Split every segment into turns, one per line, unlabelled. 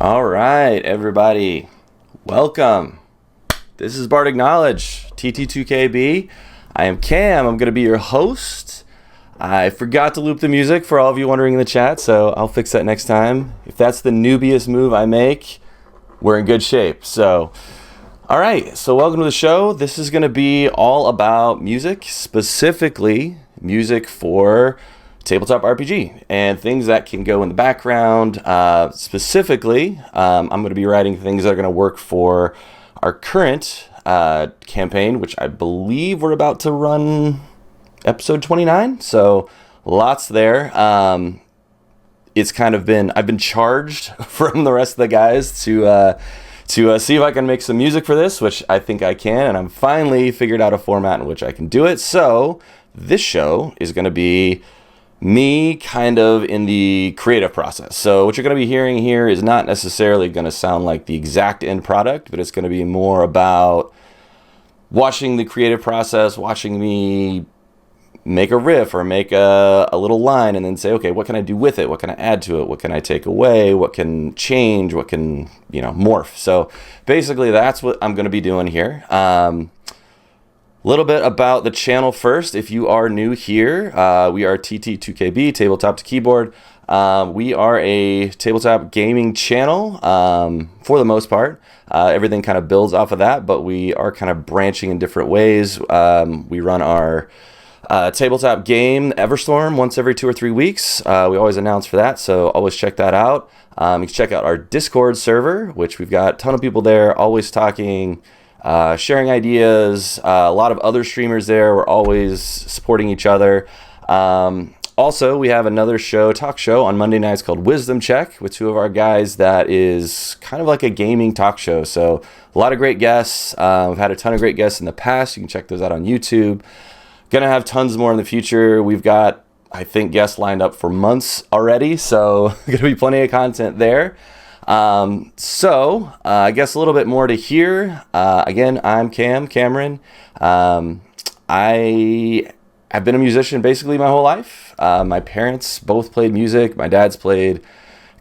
All right, everybody. Welcome. This is Bardic Knowledge, TT2KB. I am Cam. I'm going to be your host. I forgot to loop the music for all of you wondering in the chat, so I'll fix that next time. If that's the newbiest move I make, we're in good shape. So, all right. So welcome to the show. This is going to be all about music, specifically music for tabletop RPG and things that can go in the background. Specifically, I'm going to be writing things that are going to work for our current campaign, which I believe we're about to run episode 29. So lots there. It's kind of been, I've been charged from the rest of the guys to see if I can make some music for this, which I think I can. And I'm finally figured out a format in which I can do it. So this show is going to be me kind of in the creative process. So what you're going to be hearing here is not necessarily going to sound like the exact end product, but it's going to be more about watching the creative process, watching me make a riff or make a little line and then say, okay, what can I do with it? What can I add to it? What can I take away? What can change? What can, morph? So basically that's what I'm going to be doing here. Little bit about the channel first. If you are new here, we are TT2KB, Tabletop to Keyboard. We are a tabletop gaming channel for the most part. Everything kind of builds off of that, but we are kind of branching in different ways. We run our tabletop game, Everstorm, once every 2 or 3 weeks. We always announce for that, so always check that out. You can check out our Discord server, which we've got a ton of people there, always talking, sharing ideas, a lot of other streamers there. We're always supporting each other. Also, we have another talk show on Monday nights called Wisdom Check with two of our guys that is kind of like a gaming talk show. So a lot of great guests. We've had a ton of great guests in the past. You can check those out on YouTube. Gonna have tons more in the future. We've got, I think, guests lined up for months already. So gonna be plenty of content there. I guess a little bit more to hear. Again, I'm Cameron. I have been a musician basically my whole life. My parents both played music. My dad's played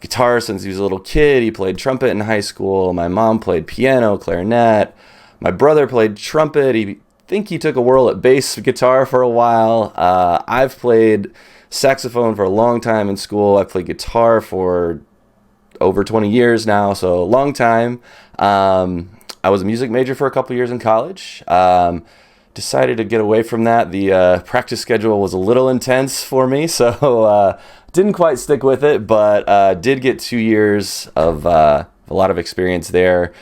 guitar since he was a little kid. He played trumpet in high school. My mom played piano, clarinet. My brother played trumpet. He took a whirl at bass guitar for a while. I've played saxophone for a long time in school. I've played guitar for over 20 years now, so a long time. I was a music major for a couple years in college. Decided to get away from that. The practice schedule was a little intense for me, so didn't quite stick with it, but did get 2 years of a lot of experience there.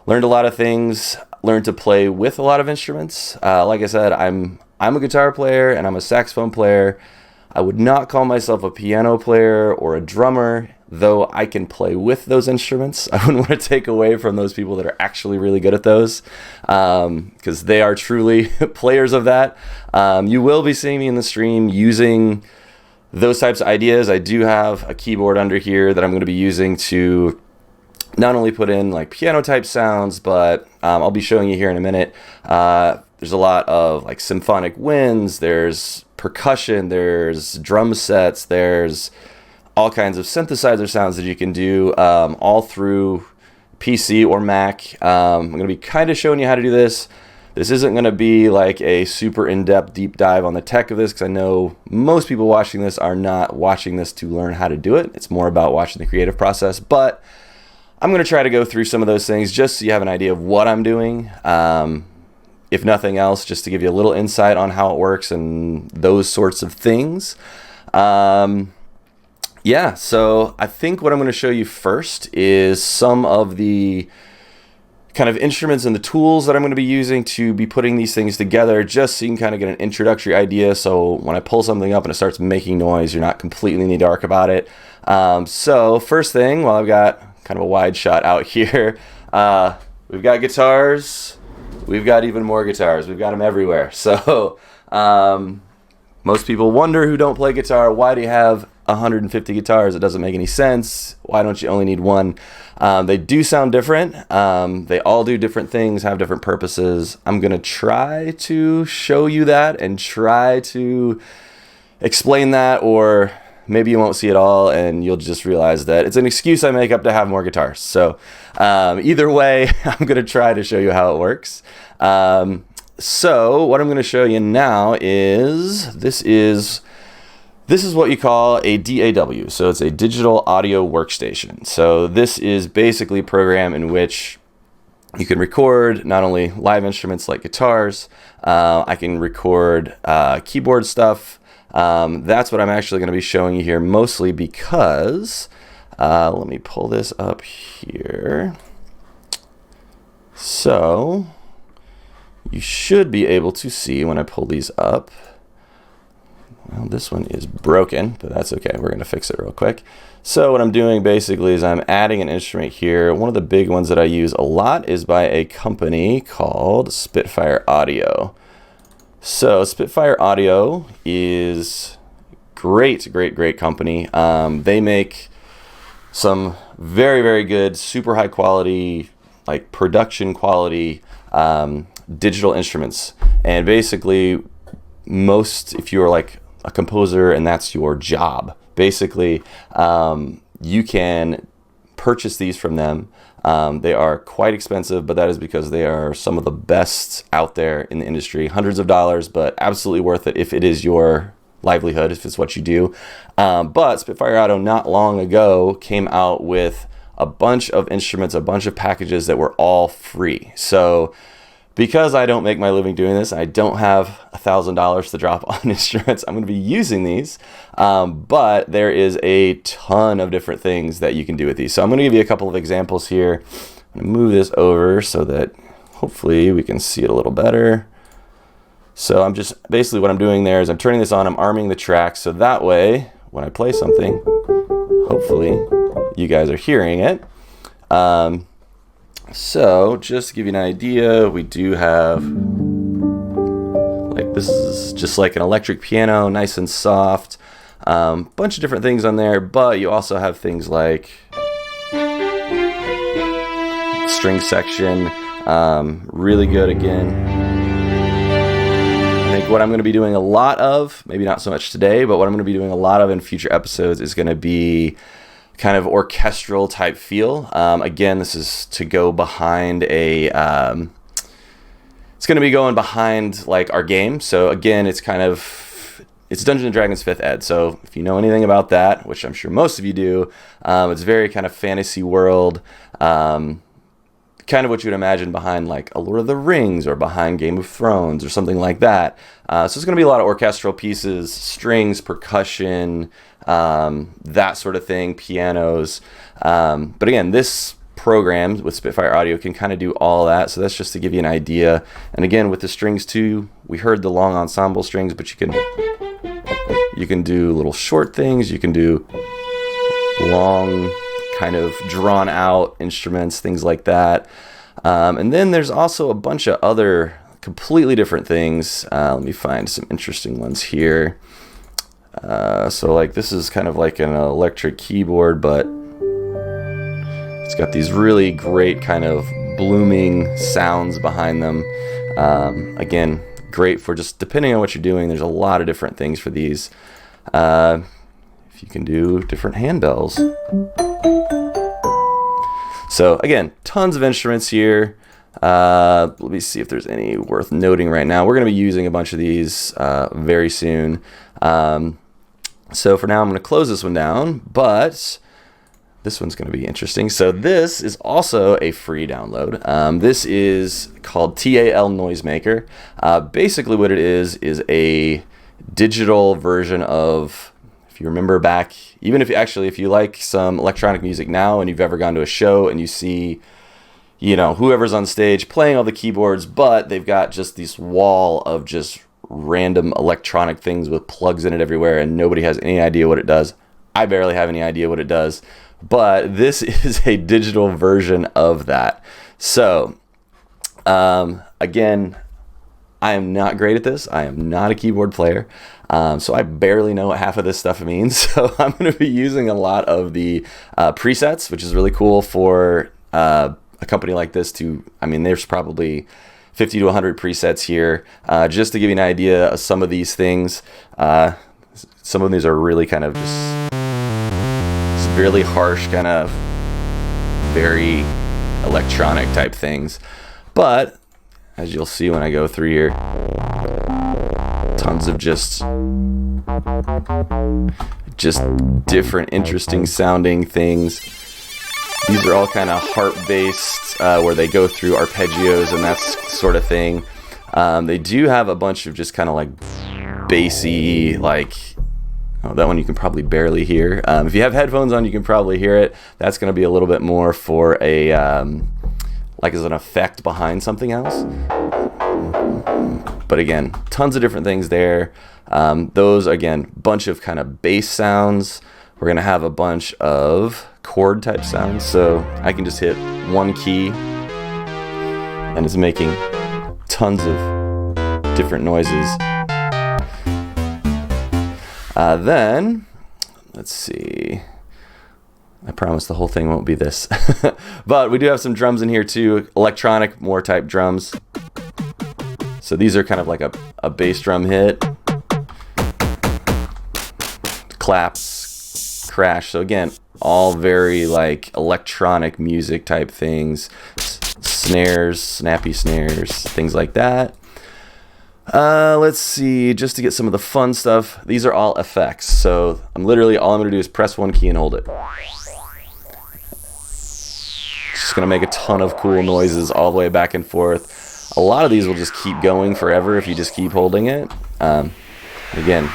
Learned a lot of things, learned to play with a lot of instruments. Like I said, I'm a guitar player and I'm a saxophone player. I would not call myself a piano player or a drummer, though I can play with those instruments. I wouldn't want to take away from those people that are actually really good at those, because they are truly players of that. You will be seeing me in the stream using those types of ideas. I do have a keyboard under here that I'm going to be using to not only put in like piano type sounds, but I'll be showing you here in a minute. There's a lot of like symphonic winds, there's percussion, there's drum sets, there's all kinds of synthesizer sounds that you can do all through PC or Mac. I'm going to be kind of showing you how to do this. This isn't going to be like a super in-depth deep dive on the tech of this, because I know most people watching this are not watching this to learn how to do it. It's more about watching the creative process, but I'm going to try to go through some of those things just so you have an idea of what I'm doing. If nothing else, just to give you a little insight on how it works and those sorts of things. So I think what I'm going to show you first is some of the kind of instruments and the tools that I'm going to be using to be putting these things together, just so you can kind of get an introductory idea. So when I pull something up and it starts making noise, you're not completely in the dark about it. So first thing, while I've got kind of a wide shot out here, we've got guitars. We've got even more guitars. We've got them everywhere. So most people wonder who don't play guitar, why do you have 150 guitars? It doesn't make any sense. Why don't you only need one? They do sound different. They all do different things, have different purposes. I'm going to try to show you that and try to explain that, or maybe you won't see it all, and you'll just realize that it's an excuse I make up to have more guitars. So either way, I'm going to try to show you how it works. So what I'm going to show you now is this is what you call a DAW. So it's a digital audio workstation. So this is basically a program in which you can record not only live instruments like guitars, I can record keyboard stuff. That's what I'm actually going to be showing you here mostly because, let me pull this up here. So you should be able to see when I pull these up. Well, this one is broken, but that's okay. We're going to fix it real quick. So what I'm doing basically is I'm adding an instrument here. One of the big ones that I use a lot is by a company called Spitfire Audio. So Spitfire Audio is great company. They make some very, very good, super high quality, like production quality digital instruments. And basically if you're like a composer and that's your job, basically you can purchase these from them. They are quite expensive, but that is because they are some of the best out there in the industry. Hundreds of dollars, but absolutely worth it if it is your livelihood, if it's what you do. But Spitfire Audio not long ago came out with a bunch of instruments, a bunch of packages that were all free. So because I don't make my living doing this, I don't have $1,000 to drop on instruments, I'm going to be using these. But there is a ton of different things that you can do with these. So I'm going to give you a couple of examples here. I'm going to move this over so that hopefully we can see it a little better. So I'm just basically what I'm doing there is I'm turning this on, I'm arming the track, so that way when I play something, hopefully you guys are hearing it. So just to give you an idea, we do have, like, this is just like an electric piano, nice and soft. Bunch of different things on there, but you also have things like string section, really good again. I think what I'm going to be doing a lot of, maybe not so much today, but what I'm going to be doing a lot of in future episodes is going to be kind of orchestral type feel. Again, this is to go behind it's going to be going behind like our game. So again, it's Dungeons & Dragons 5th Ed. So if you know anything about that, which I'm sure most of you do, it's very kind of fantasy world, kind of what you would imagine behind like a Lord of the Rings or behind Game of Thrones or something like that. So it's going to be a lot of orchestral pieces, strings, percussion, that sort of thing, pianos. But again, this program with Spitfire Audio can kind of do all that. So that's just to give you an idea. And again, with the strings too, we heard the long ensemble strings, but you can do little short things. You can do long, kind of drawn out instruments, things like that. And then there's also a bunch of other completely different things. Let me find some interesting ones here. So like this is kind of like an electric keyboard, but it's got these really great kind of blooming sounds behind them. Again, great for just depending on what you're doing. There's a lot of different things for these. If you can do different handbells. So again, tons of instruments here. Let me see if there's any worth noting right now. We're going to be using a bunch of these very soon. So for now, I'm going to close this one down, but this one's going to be interesting. So this is also a free download. This is called TAL Noisemaker. Basically what it is a digital version of, if you remember back, even if you like some electronic music now and you've ever gone to a show and you see, whoever's on stage playing all the keyboards, but they've got just this wall of just random electronic things with plugs in it everywhere and nobody has any idea what it does. I barely have any idea what it does, but this is a digital version of that. So again, I am not great at this. I am not a keyboard player, so I barely know what half of this stuff means. So I'm going to be using a lot of the presets, which is really cool for a company like this there's probably 50 to 100 presets here, just to give you an idea of some of these things. This Some of these are really kind of just severely harsh, kind of very electronic type things. But as you'll see when I go through here, tons of just different interesting sounding things. These are all kind of harp based, where they go through arpeggios and that sort of thing. They do have a bunch of just kind of like bassy, like, oh, that one you can probably barely hear. If you have headphones on, you can probably hear it. That's going to be a little bit more for a like as an effect behind something else. But again, tons of different things there. Those, again, bunch of kind of bass sounds. We're going to have a bunch of chord type sounds. So I can just hit one key and it's making tons of different noises. Then, let's see. I promise the whole thing won't be this. But we do have some drums in here too. Electronic, more type drums. So these are kind of like a bass drum hit. Claps, crash. So again, all very like electronic music type things. Snares, snappy snares, things like that. Let's see, just to get some of the fun stuff. These are all effects. So all I'm gonna do is press one key and hold it. Just gonna make a ton of cool noises all the way back and forth. A lot of these will just keep going forever if you just keep holding it. Again,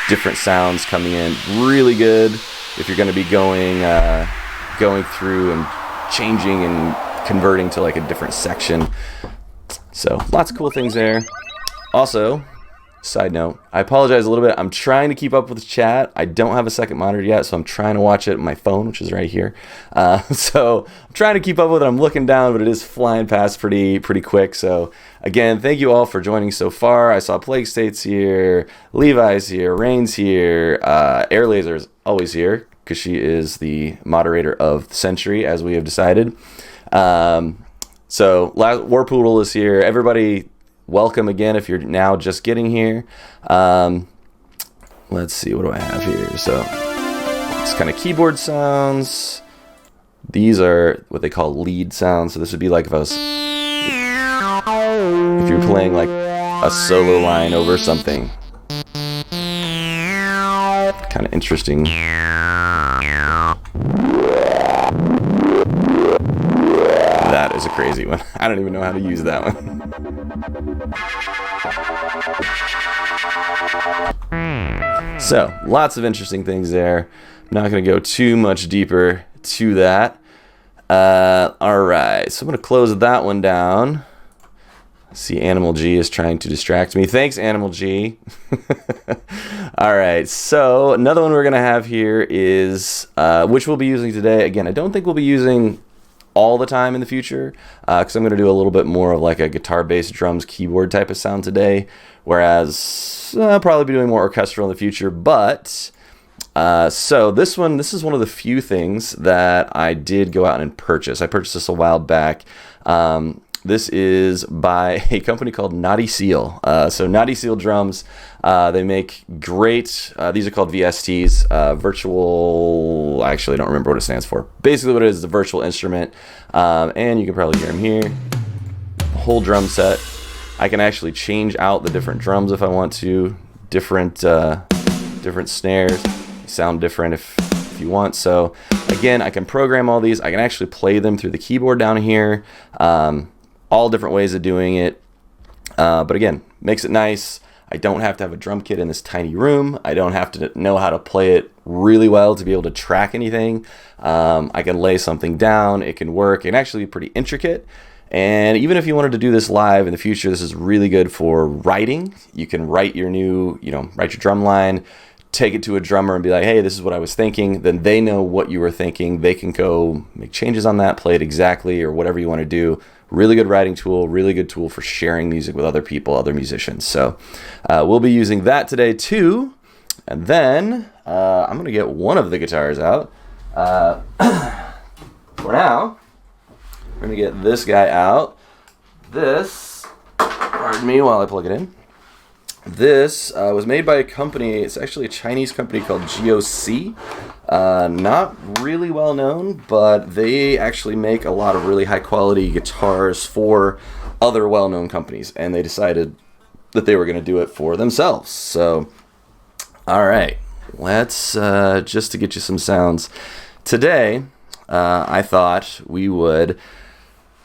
different sounds coming in, really good if you're going to be going through and changing and converting to like a different section. So lots of cool things there. Also, side note, I apologize a little bit. I'm trying to keep up with the chat. I don't have a second monitor yet, so I'm trying to watch it on my phone, which is right here. So I'm trying to keep up with it. I'm looking down, but it is flying past pretty quick. So again, thank you all for joining so far. I saw Plague State's here, Levi's here, Rain's here, Air Laser's always here because she is the moderator of the century, as we have decided. So Warpoodle is here. Everybody, welcome again if you're now just getting here. Let's see, what do I have here? So it's kind of keyboard sounds. These are what they call lead sounds. So this would be like if you're playing like a solo line over something. Kind of interesting. That is a crazy one. I don't even know how to use that one. So, lots of interesting things there. I'm not going to go too much deeper to that. Alright, so I'm going to close that one down. See, Animal G is trying to distract me. Thanks, Animal G. Alright, so another one we're going to have here is, which we'll be using today. Again, I don't think we'll be using all the time in the future, because I'm going to do a little bit more of like a guitar, bass, drums, keyboard type of sound today, whereas I'll probably be doing more orchestral in the future. But so this is one of the few things that I did go out and purchase. I purchased this a while back. This is by a company called Naughty Seal. So Naughty Seal drums, they make great, these are called VSTs, virtual, actually I don't remember what it stands for. Basically what it is a virtual instrument, and you can probably hear them here. Whole drum set. I can actually change out the different drums if I want to, different snares, sound different if you want. So again, I can program all these. I can actually play them through the keyboard down here. All different ways of doing it. But again, makes it nice. I don't have to have a drum kit in this tiny room. I don't have to know how to play it really well to be able to track anything. I can lay something down. It can work. It can actually be pretty intricate. And even if you wanted to do this live in the future, this is really good for writing. You can write your write your drum line, take it to a drummer and be like, hey, this is what I was thinking. Then they know what you were thinking. They can go make changes on that, play it exactly, or whatever you want to do. Really good writing tool, really good tool for sharing music with other people, other musicians. So we'll be using that today too. And then I'm going to get one of the guitars out. For now, we're going to get this guy out. This, pardon me while I plug it in. This was made by a company. It's actually a Chinese company called GOC. Not really well known, but they actually make a lot of really high quality guitars for other well known companies, and they decided that they were going to do it for themselves. So, all right, let's just to get you some sounds today. I thought we would,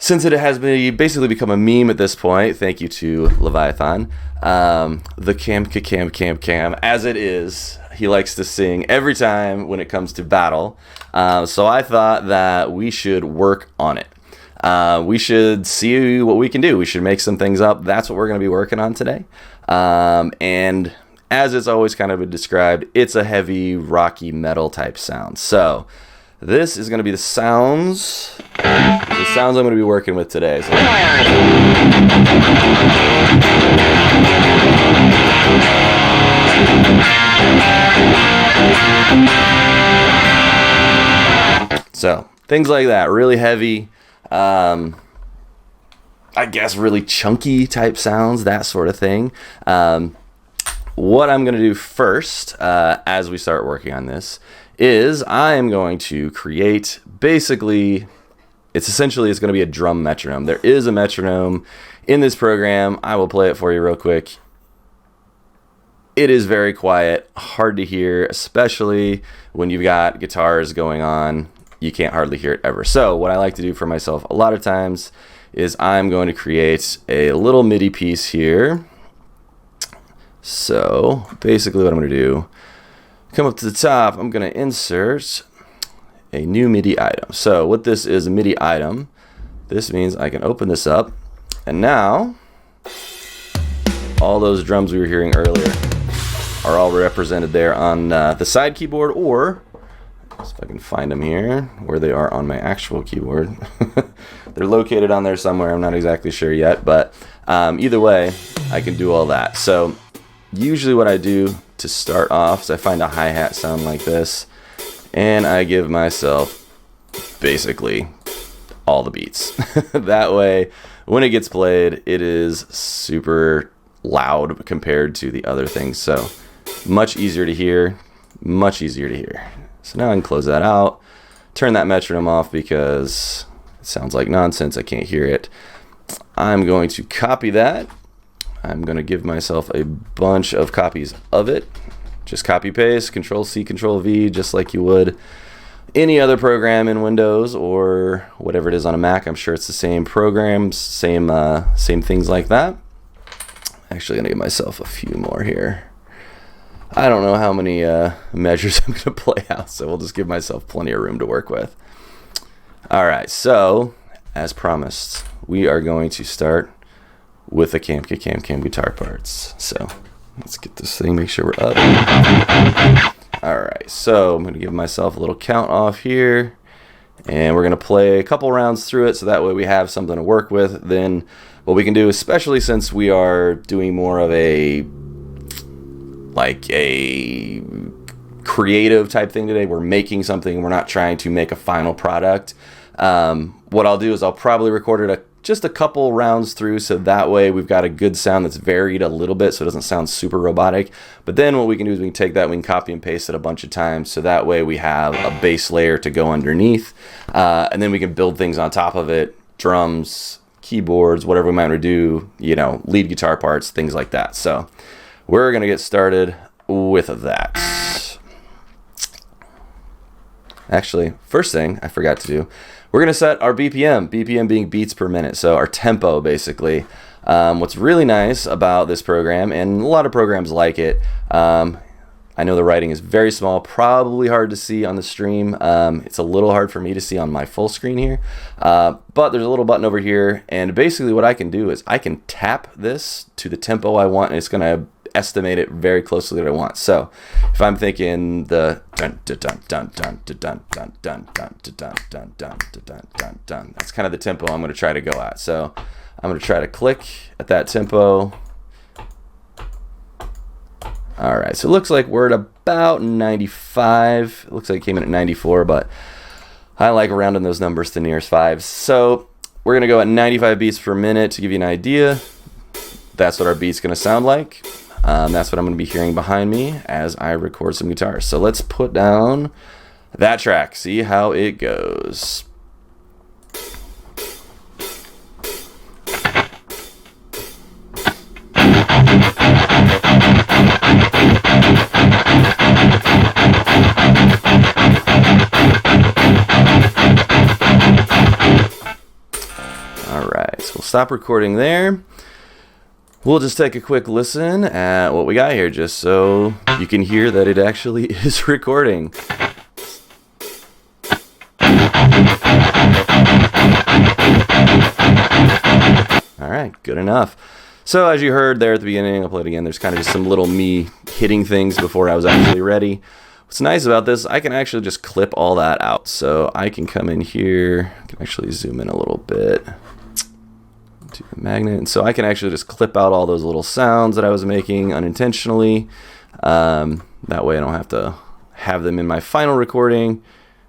since it has basically become a meme at this point, thank you to Leviathan, the Cam, as it is, he likes to sing every time when it comes to battle. So I thought that we should work on it. We should see what we can do. We should make some things up. That's what we're going to be working on today. And as it's always kind of been described, it's a heavy, rocky metal type sound. So this is going to be the sounds I'm going to be working with today. So things like that, really heavy, I guess really chunky type sounds, that sort of thing. What I'm going to do first, as we start working on this, is I am going to create basically, it's going to be a drum metronome. There is a metronome in this program. I will play it for you real quick. It is very quiet, hard to hear, especially when you've got guitars going on. You can't hardly hear it ever. So what I like to do for myself a lot of times is I'm going to create a little MIDI piece here. So basically what I'm going to do, come up to the top, I'm going to insert a new MIDI item. So what this is, a MIDI item, this means I can open this up, and now all those drums we were hearing earlier are all represented there on the side keyboard, or if I can find them here, where they are on my actual keyboard. They're located on there somewhere, I'm not exactly sure yet, but either way, I can do all that. So usually what I do to start off is I find a hi-hat sound like this, and I give myself basically all the beats. That way, when it gets played, it is super loud compared to the other things. So much easier to hear, much easier to hear. So now I can close that out, turn that metronome off because it sounds like nonsense, I can't hear it. I'm going to copy that. I'm going to give myself a bunch of copies of it. Just copy paste, Control C, Control V, just like you would any other program in Windows or whatever it is on a Mac. I'm sure it's the same programs, same things like that. Actually, I'm going to give myself a few more here. I don't know how many measures I'm going to play out, so we'll just give myself plenty of room to work with. All right, so as promised, we are going to start with the Cam guitar parts. So let's get this thing, make sure we're up. All right, so I'm going to give myself a little count off here, and we're going to play a couple rounds through it so that way we have something to work with. Then what we can do, especially since we are doing more of a creative type thing today, we're making something, we're not trying to make a final product. What I'll do is I'll probably record it just a couple rounds through, so that way we've got a good sound that's varied a little bit so it doesn't sound super robotic. But then what we can do is we can take that, we can copy and paste it a bunch of times, so that way we have a base layer to go underneath, and then we can build things on top of it, drums, keyboards, whatever we might want to do, lead guitar parts, things like that. So we're going to get started with that. Actually, first thing I forgot to do, we're going to set our BPM being beats per minute, so our tempo basically. What's really nice about this program, and a lot of programs like it, I know the writing is very small, probably hard to see on the stream. It's a little hard for me to see on my full screen here, but there's a little button over here, and basically what I can do is I can tap this to the tempo I want, and it's going to estimate it very closely to what I want. So if I'm thinking the dun dun dun dun dun dun dun dun dun dun dun dun dun dun, that's kind of the tempo I'm going to try to go at. So I'm going to try to click at that tempo. All right, so it looks like we're at about 95. It looks like it came in at 94, but I like rounding those numbers to nearest fives. So we're going to go at 95 beats per minute to give you an idea. That's what our beat's going to sound like. That's what I'm going to be hearing behind me as I record some guitars. So let's put down that track, see how it goes. Alright, so we'll stop recording there. We'll just take a quick listen at what we got here, just so you can hear that it actually is recording. Alright, good enough. So as you heard there at the beginning, I'll play it again, there's kind of just some little me hitting things before I was actually ready. What's nice about this, I can actually just clip all that out. So I can come in here, I can actually zoom in a little bit to the magnet. And so I can actually just clip out all those little sounds that I was making unintentionally. That way I don't have to have them in my final recording.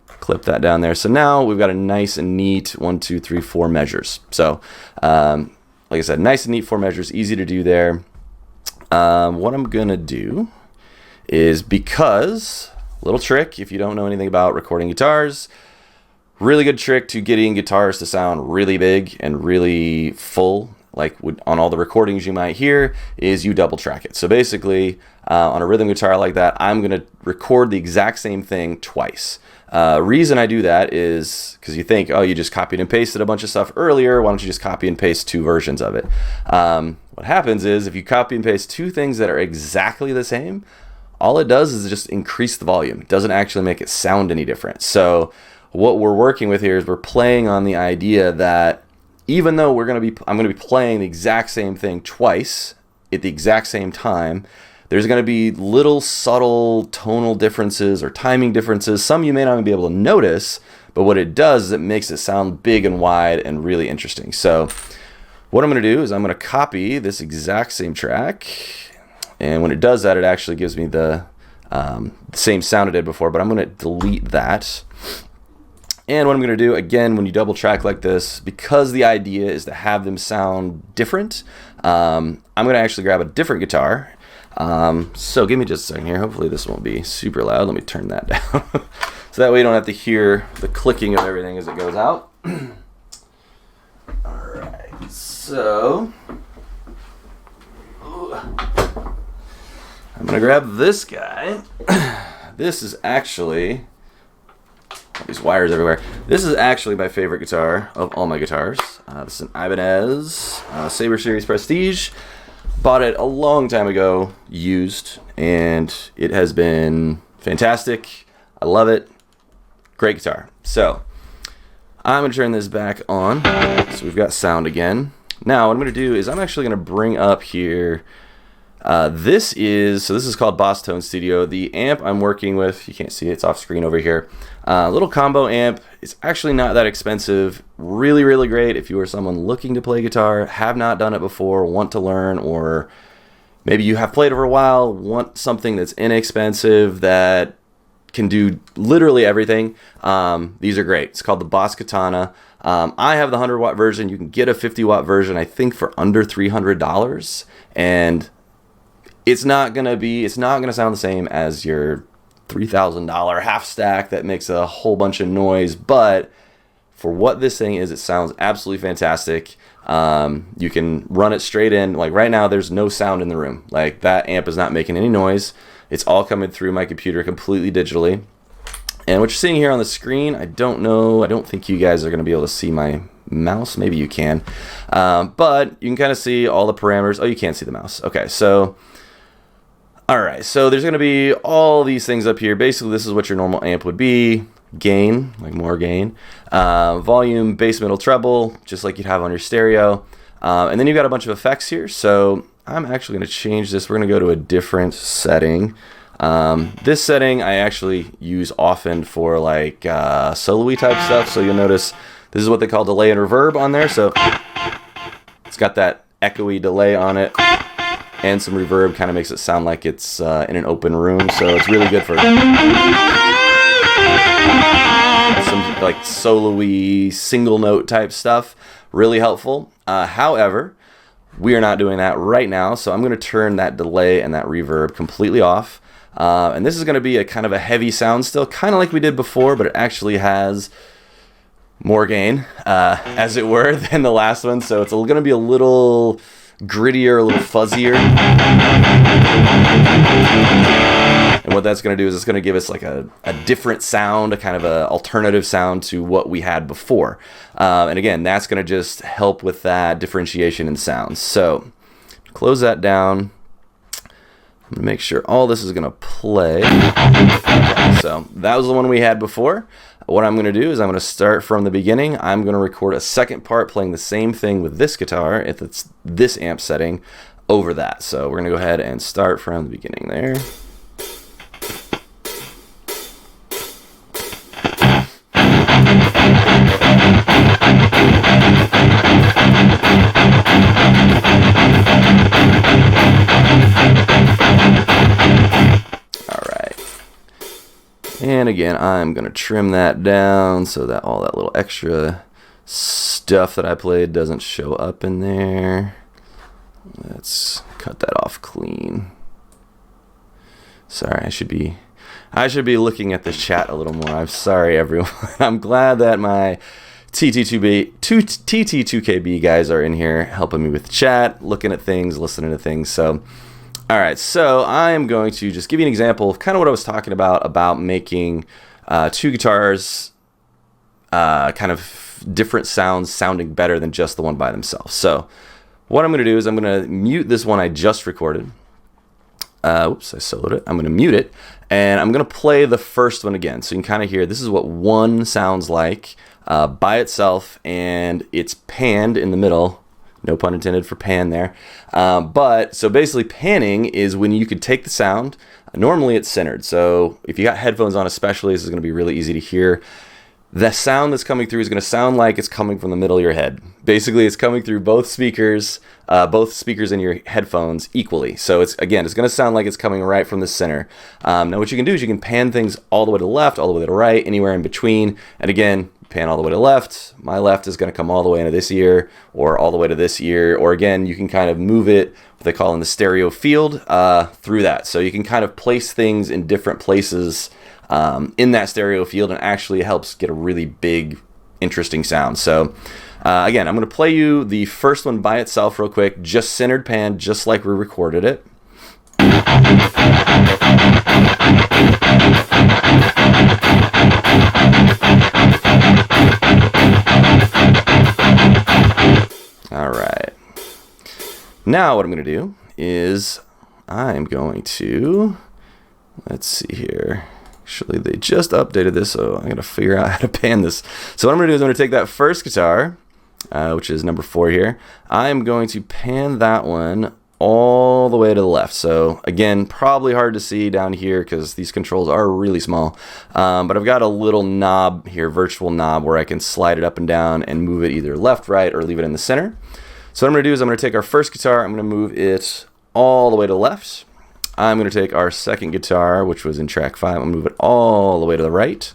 Clip that down there. So now we've got a nice and neat 1, 2, 3, 4 measures. So like I said, nice and neat 4 measures, easy to do there. What I'm gonna do is, because, little trick if you don't know anything about recording guitars, really good trick to getting guitars to sound really big and really full, like on all the recordings you might hear, is you double track it. So basically, on a rhythm guitar like that, I'm gonna record the exact same thing twice. Reason I do that is because you think, oh, you just copied and pasted a bunch of stuff earlier, why don't you just copy and paste 2 versions of it? What happens is, if you copy and paste 2 things that are exactly the same, all it does is just increase the volume. It doesn't actually make it sound any different. So what we're working with here is we're playing on the idea that even though I'm gonna be playing the exact same thing twice at the exact same time, there's going to be little subtle tonal differences or timing differences. Some you may not be able to notice, but what it does is it makes it sound big and wide and really interesting. So what I'm going to do is I'm going to copy this exact same track. And when it does that, it actually gives me the same sound it did before, but I'm going to delete that. And what I'm going to do, again, when you double track like this, because the idea is to have them sound different, I'm going to actually grab a different guitar. So give me just a second here. Hopefully this won't be super loud. Let me turn that down. So that way you don't have to hear the clicking of everything as it goes out. Alright, so I'm going to grab this guy. This is actually, all these wires everywhere. This is actually my favorite guitar of all my guitars. This is an Ibanez Sabre Series Prestige. Bought it a long time ago, used, and it has been fantastic. I love it. Great guitar. So I'm going to turn this back on. So we've got sound again. Now what I'm going to do is I'm actually going to bring up here. This is called Boss Tone Studio. The amp I'm working with, you can't see it, it's off screen over here. Little combo amp. It's actually not that expensive. Really, really great if you are someone looking to play guitar, have not done it before, want to learn, or maybe you have played it for a while, want something that's inexpensive that can do literally everything. These are great. It's called the Boss Katana. I have the 100-watt version. You can get a 50-watt version, I think, for under $300, and it's not gonna sound the same as your $3,000 half stack that makes a whole bunch of noise, but for what this thing is, it sounds absolutely fantastic. You can run it straight in. Like right now, there's no sound in the room. Like that amp is not making any noise. It's all coming through my computer completely digitally. And what you're seeing here on the screen, I don't think you guys are gonna be able to see my mouse. Maybe you can, but you can kind of see all the parameters. Oh, you can't see the mouse. Okay, so alright, so there's going to be all these things up here. Basically, this is what your normal amp would be. Gain, like more gain. Volume, bass, middle, treble, just like you'd have on your stereo. And then you've got a bunch of effects here. So I'm actually going to change this. We're going to go to a different setting. This setting I actually use often for like solo-y type stuff. So you'll notice this is what they call delay and reverb on there. So it's got that echoey delay on it. And some reverb kind of makes it sound like it's in an open room, so it's really good for some like solo-y single note type stuff. Really helpful. However, We are not doing that right now, so I'm going to turn that delay and that reverb completely off. And this is going to be a kind of a heavy sound still, kind of like we did before, but it actually has more gain, as it were, than the last one. So it's going to be a little grittier, a little fuzzier. And what that's going to do is it's going to give us like a different sound, a kind of a alternative sound to what we had before. And again, that's going to just help with that differentiation in sounds. So close that down. I'm going to make sure all this is going to play. Okay, so that was the one we had before. What I'm going to do is I'm going to start from the beginning. I'm going to record a second part playing the same thing with this guitar, if it's this amp setting, over that. So we're going to go ahead and start from the beginning there. And again, I'm going to trim that down so that all that little extra stuff that I played doesn't show up in there. Let's cut that off clean. Sorry, I should be looking at the chat a little more. I'm sorry, everyone. I'm glad that my TT2KB guys are in here helping me with chat, looking at things, listening to things. So all right, so I'm going to just give you an example of kind of what I was talking about making two guitars kind of different sounds sounding better than just the one by themselves. So what I'm going to do is I'm going to mute this one I just recorded. Whoops, I soloed it. I'm going to mute it, and I'm going to play the first one again. So you can kind of hear this is what one sounds like by itself, and it's panned in the middle. No pun intended for pan there. But so basically panning is when you could take the sound. Normally it's centered. So if you got headphones on especially, this is going to be really easy to hear. The sound that's coming through is going to sound like it's coming from the middle of your head. Basically, it's coming through both speakers in your headphones equally. So it's going to sound like it's coming right from the center. Now what you can do is you can pan things all the way to the left, all the way to the right, anywhere in between. And again, pan all the way to the left. My left is going to come all the way into this ear or all the way to this ear. Or again, you can kind of move it, what they call in the stereo field, through that. So you can kind of place things in different places in that stereo field, and actually helps get a really big, interesting sound. So again, I'm going to play you the first one by itself real quick, just centered pan, just like we recorded it. All right. Now what I'm going to do is I'm going to, let's see here. Actually, they just updated this, so I'm going to figure out how to pan this. So what I'm going to do is I'm going to take that first guitar, which is number 4 here. I'm going to pan that one all the way to the left. So again, probably hard to see down here because these controls are really small. But I've got a little knob here, virtual knob, where I can slide it up and down and move it either left, right, or leave it in the center. So what I'm going to do is I'm going to take our first guitar, I'm going to move it all the way to the left. I'm going to take our second guitar, which was in track 5, I'm going to move it all the way to the right.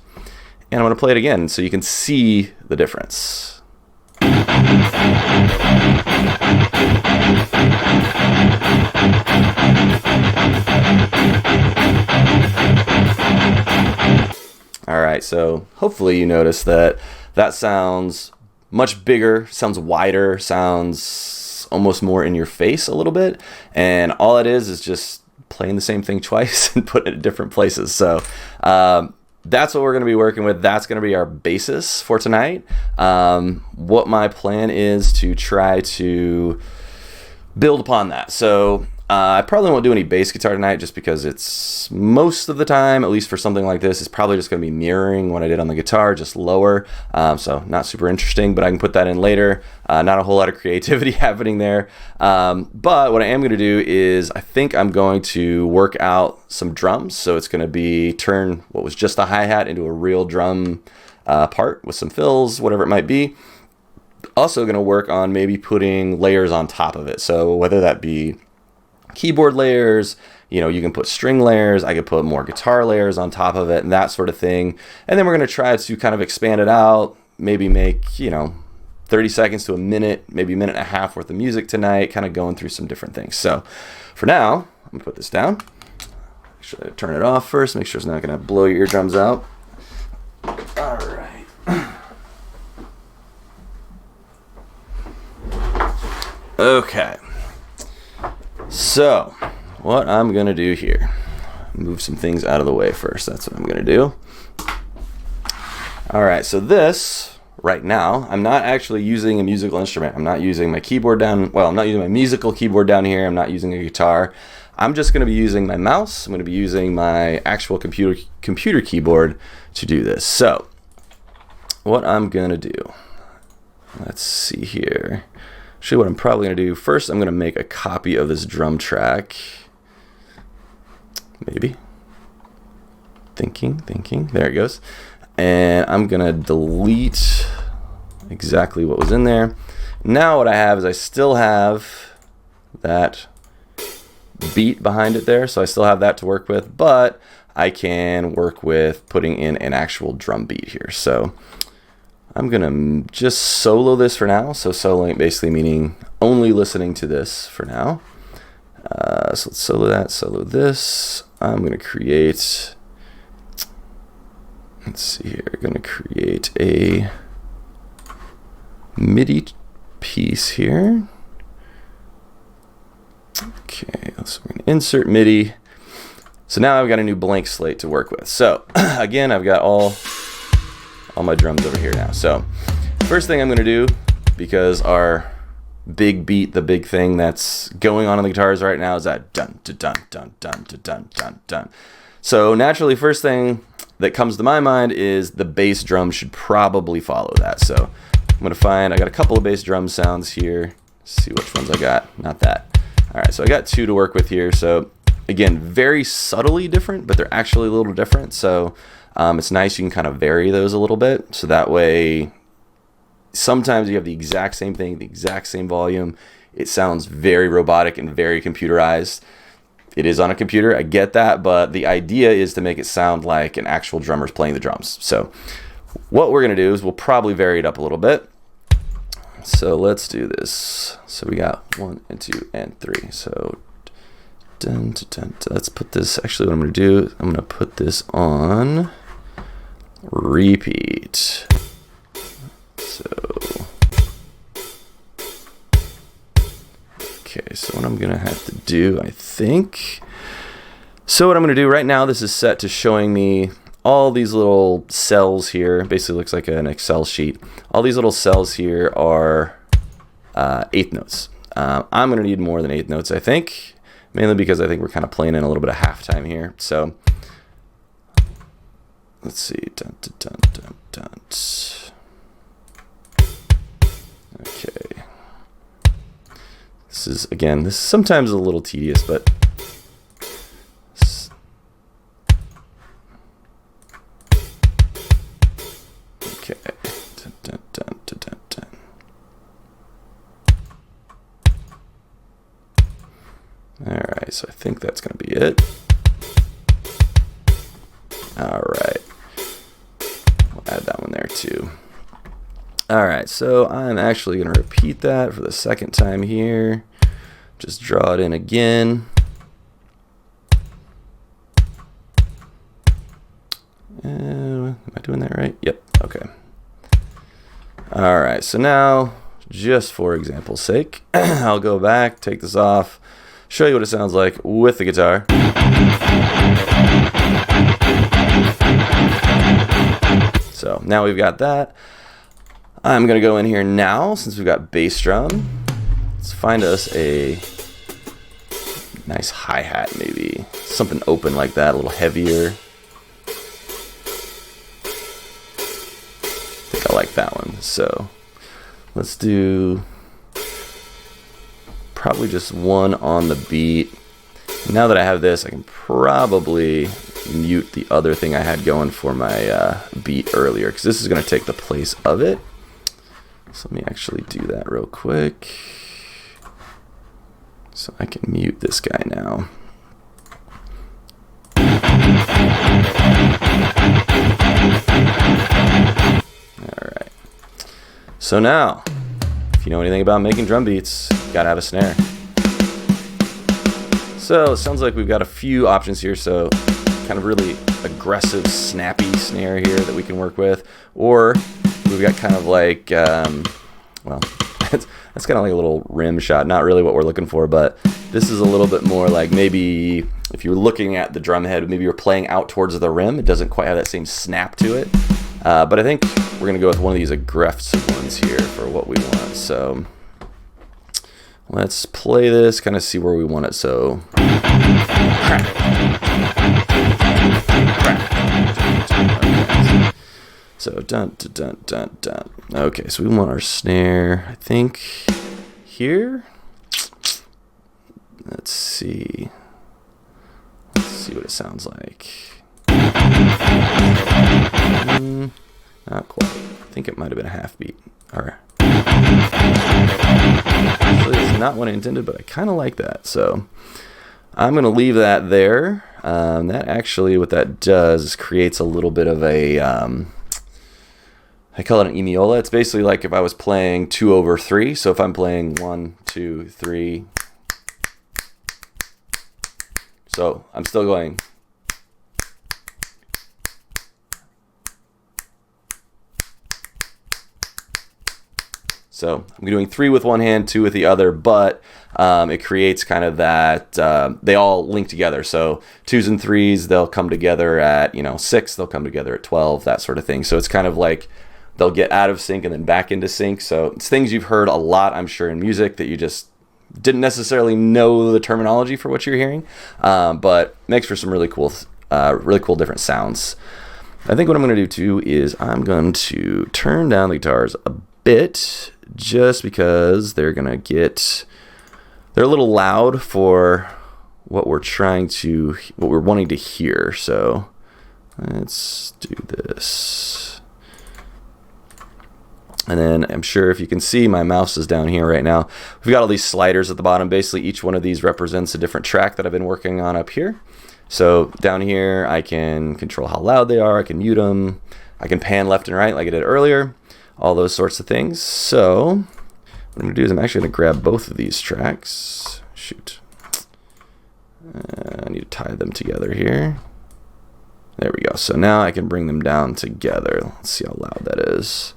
And I'm going to play it again so you can see the difference. All right, so hopefully you notice that that sounds much bigger, sounds wider, sounds almost more in your face a little bit. And all it is just playing the same thing twice and putting it in different places. So that's what we're going to be working with. That's going to be our basis for tonight. What my plan is to try to build upon that. So I probably won't do any bass guitar tonight just because it's most of the time, at least for something like this, it's probably just going to be mirroring what I did on the guitar, just lower. So not super interesting, but I can put that in later. Not a whole lot of creativity happening there. But what I am going to do is I think I'm going to work out some drums. So it's going to be turn what was just a hi-hat into a real drum part with some fills, whatever it might be. Also going to work on maybe putting layers on top of it. So whether that be keyboard layers, you can put string layers, I could put more guitar layers on top of it and that sort of thing. And then we're going to try to kind of expand it out, maybe make, 30 seconds to a minute, maybe a minute and a half worth of music tonight, kind of going through some different things. So for now, I'm going to put this down. Actually, turn it off first, make sure it's not going to blow your eardrums out. All right. Okay. So what I'm going to do here, move some things out of the way first. That's what I'm going to do. All right, so this, right now, I'm not actually using a musical instrument. I'm not using my keyboard down, well, I'm not using my musical keyboard down here. I'm not using a guitar. I'm just going to be using my mouse. I'm going to be using my actual computer keyboard to do this. So what I'm going to do, let's see here. Actually, what I'm probably going to do, first I'm going to make a copy of this drum track. Maybe. Thinking. There it goes. And I'm going to delete exactly what was in there. Now what I have is I still have that beat behind it there. So I still have that to work with, but I can work with putting in an actual drum beat here. So I'm going to just solo this for now. So soloing basically meaning only listening to this for now. So let's solo that, solo this. I'm going to create, let's see here, I'm going to create a MIDI piece here. Okay, so we're going to insert MIDI. So now I've got a new blank slate to work with. So again, I've got all my drums over here now. So first thing I'm going to do, because our big beat, the big thing that's going on the guitars right now is that dun dun dun dun dun dun dun dun. So naturally, first thing that comes to my mind is the bass drum should probably follow that. So I'm going to find, I got a couple of bass drum sounds here. Let's see which ones I got. Not that. All right, so I got two to work with here. So again, very subtly different, but they're actually a little different. So it's nice you can kind of vary those a little bit. So that way, sometimes you have the exact same thing, the exact same volume. It sounds very robotic and very computerized. It is on a computer, I get that, but the idea is to make it sound like an actual drummer's playing the drums. So what we're going to do is we'll probably vary it up a little bit. So let's do this. So we got 1 and 2 and 3. So dun, dun, dun, dun. Let's put this, actually what I'm going to do, I'm going to put this on repeat. So, okay, so what I'm going to have to do, I think, so what I'm going to do right now, this is set to showing me all these little cells here. Basically looks like an Excel sheet. All these little cells here are eighth notes. I'm going to need more than eighth notes, I think, mainly because I think we're kind of playing in a little bit of halftime here. So let's see. Dun, dun, dun, dun, dun. Okay. This is, again, this is sometimes a little tedious, but okay. Dun, dun, dun, dun, dun, dun. All right, so I think that's going to be it. All right. We'll add that one there too. All right, so I'm actually going to repeat that for the second time here. Just draw it in again. Am I doing that right? Yep, okay. All right, so now, just for example's sake, I'll go back, take this off, show you what it sounds like with the guitar. So now we've got that. I'm going to go in here now, since we've got bass drum. Let's find us a nice hi-hat, maybe. Something open like that, a little heavier. I think I like that one. So let's do probably just one on the beat. Now that I have this, I can probably mute the other thing I had going for my beat earlier, because this is going to take the place of it. So let me actually do that real quick. So I can mute this guy now. All right. So now you know anything about making drum beats, you gotta have a snare. So it sounds like we've got a few options here. So kind of really aggressive, snappy snare here that we can work with, or we've got kind of like, well, that's kind of like a little rim shot. Not really what we're looking for, but this is a little bit more like maybe if you were looking at the drum head, maybe you're playing out towards the rim. It doesn't quite have that same snap to it. But I think we're going to go with one of these aggressive ones here for what we want. So let's play this, kind of see where we want it. So so dun dun dun dun dun. Okay, so we want our snare, I think, here. Let's see what it sounds like. Not quite. I think it might have been a half beat. All right. Actually, it's not what I intended, but I kind of like that. So I'm going to leave that there. That actually, what that does is creates a little bit of a, I call it an emiola. It's basically like if I was playing 2/3. So if I'm playing 1, 2, 3. So I'm still going. So I'm doing 3 with one hand, 2 with the other, but it creates kind of that, they all link together. So 2s and 3s, they'll come together at, 6, they'll come together at 12, that sort of thing. So it's kind of like they'll get out of sync and then back into sync. So it's things you've heard a lot, I'm sure, in music that you just didn't necessarily know the terminology for what you're hearing, but makes for some really cool different sounds. I think what I'm going to do too is I'm going to turn down the guitars a bit, just because they're a little loud for what we're wanting to hear. So let's do this. And then I'm sure if you can see, my mouse is down here right now. We've got all these sliders at the bottom. Basically, each one of these represents a different track that I've been working on up here. So down here, I can control how loud they are. I can mute them. I can pan left and right like I did earlier. All those sorts of things. So what I'm going to do is I'm actually going to grab both of these tracks. Shoot. I need to tie them together here. There we go. So now I can bring them down together. Let's see how loud that is.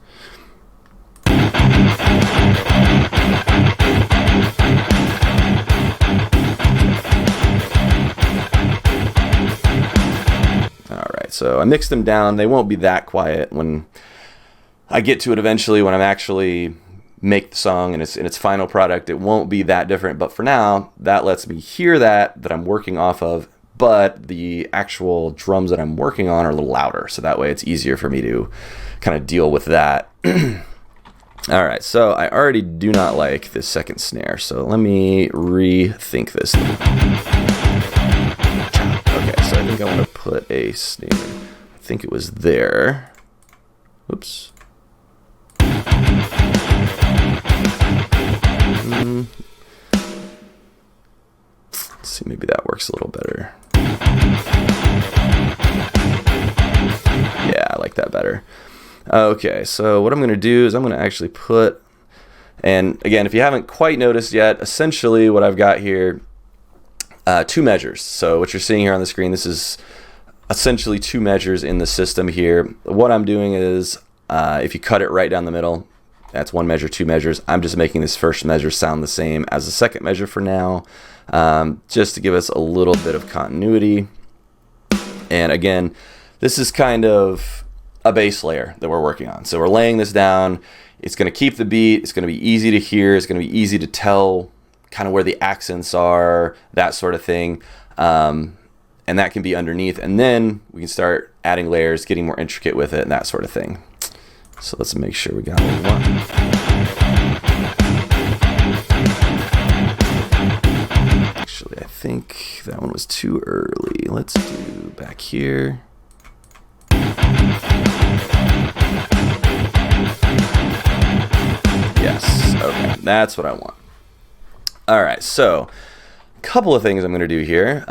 All right. So I mixed them down. They won't be that quiet when I get to it eventually, when I'm actually make the song and its final product. It won't be that different, but for now, that lets me hear that I'm working off of, but the actual drums that I'm working on are a little louder, so that way it's easier for me to kind of deal with that. All right, so I already do not like this second snare, so let me rethink this thing. Okay, so I think I want to put a snare. I think it was there. Oops. Let's see, maybe that works a little better. Yeah, I like that better. Okay, so what I'm going to do is I'm going to actually put, and again, if you haven't quite noticed yet, essentially what I've got here, 2 measures. So what you're seeing here on the screen, this is essentially 2 measures in the system here. What I'm doing is, if you cut it right down the middle, that's 1 measure, 2 measures. I'm just making this first measure sound the same as the second measure for now, just to give us a little bit of continuity. And again, this is kind of a bass layer that we're working on. So we're laying this down. It's going to keep the beat. It's going to be easy to hear. It's going to be easy to tell kind of where the accents are, that sort of thing. And that can be underneath. And then we can start adding layers, getting more intricate with it, and that sort of thing. So let's make sure we got what we want. Actually, I think that one was too early. Let's do back here. Yes, okay, that's what I want. All right, so a couple of things I'm going to do here.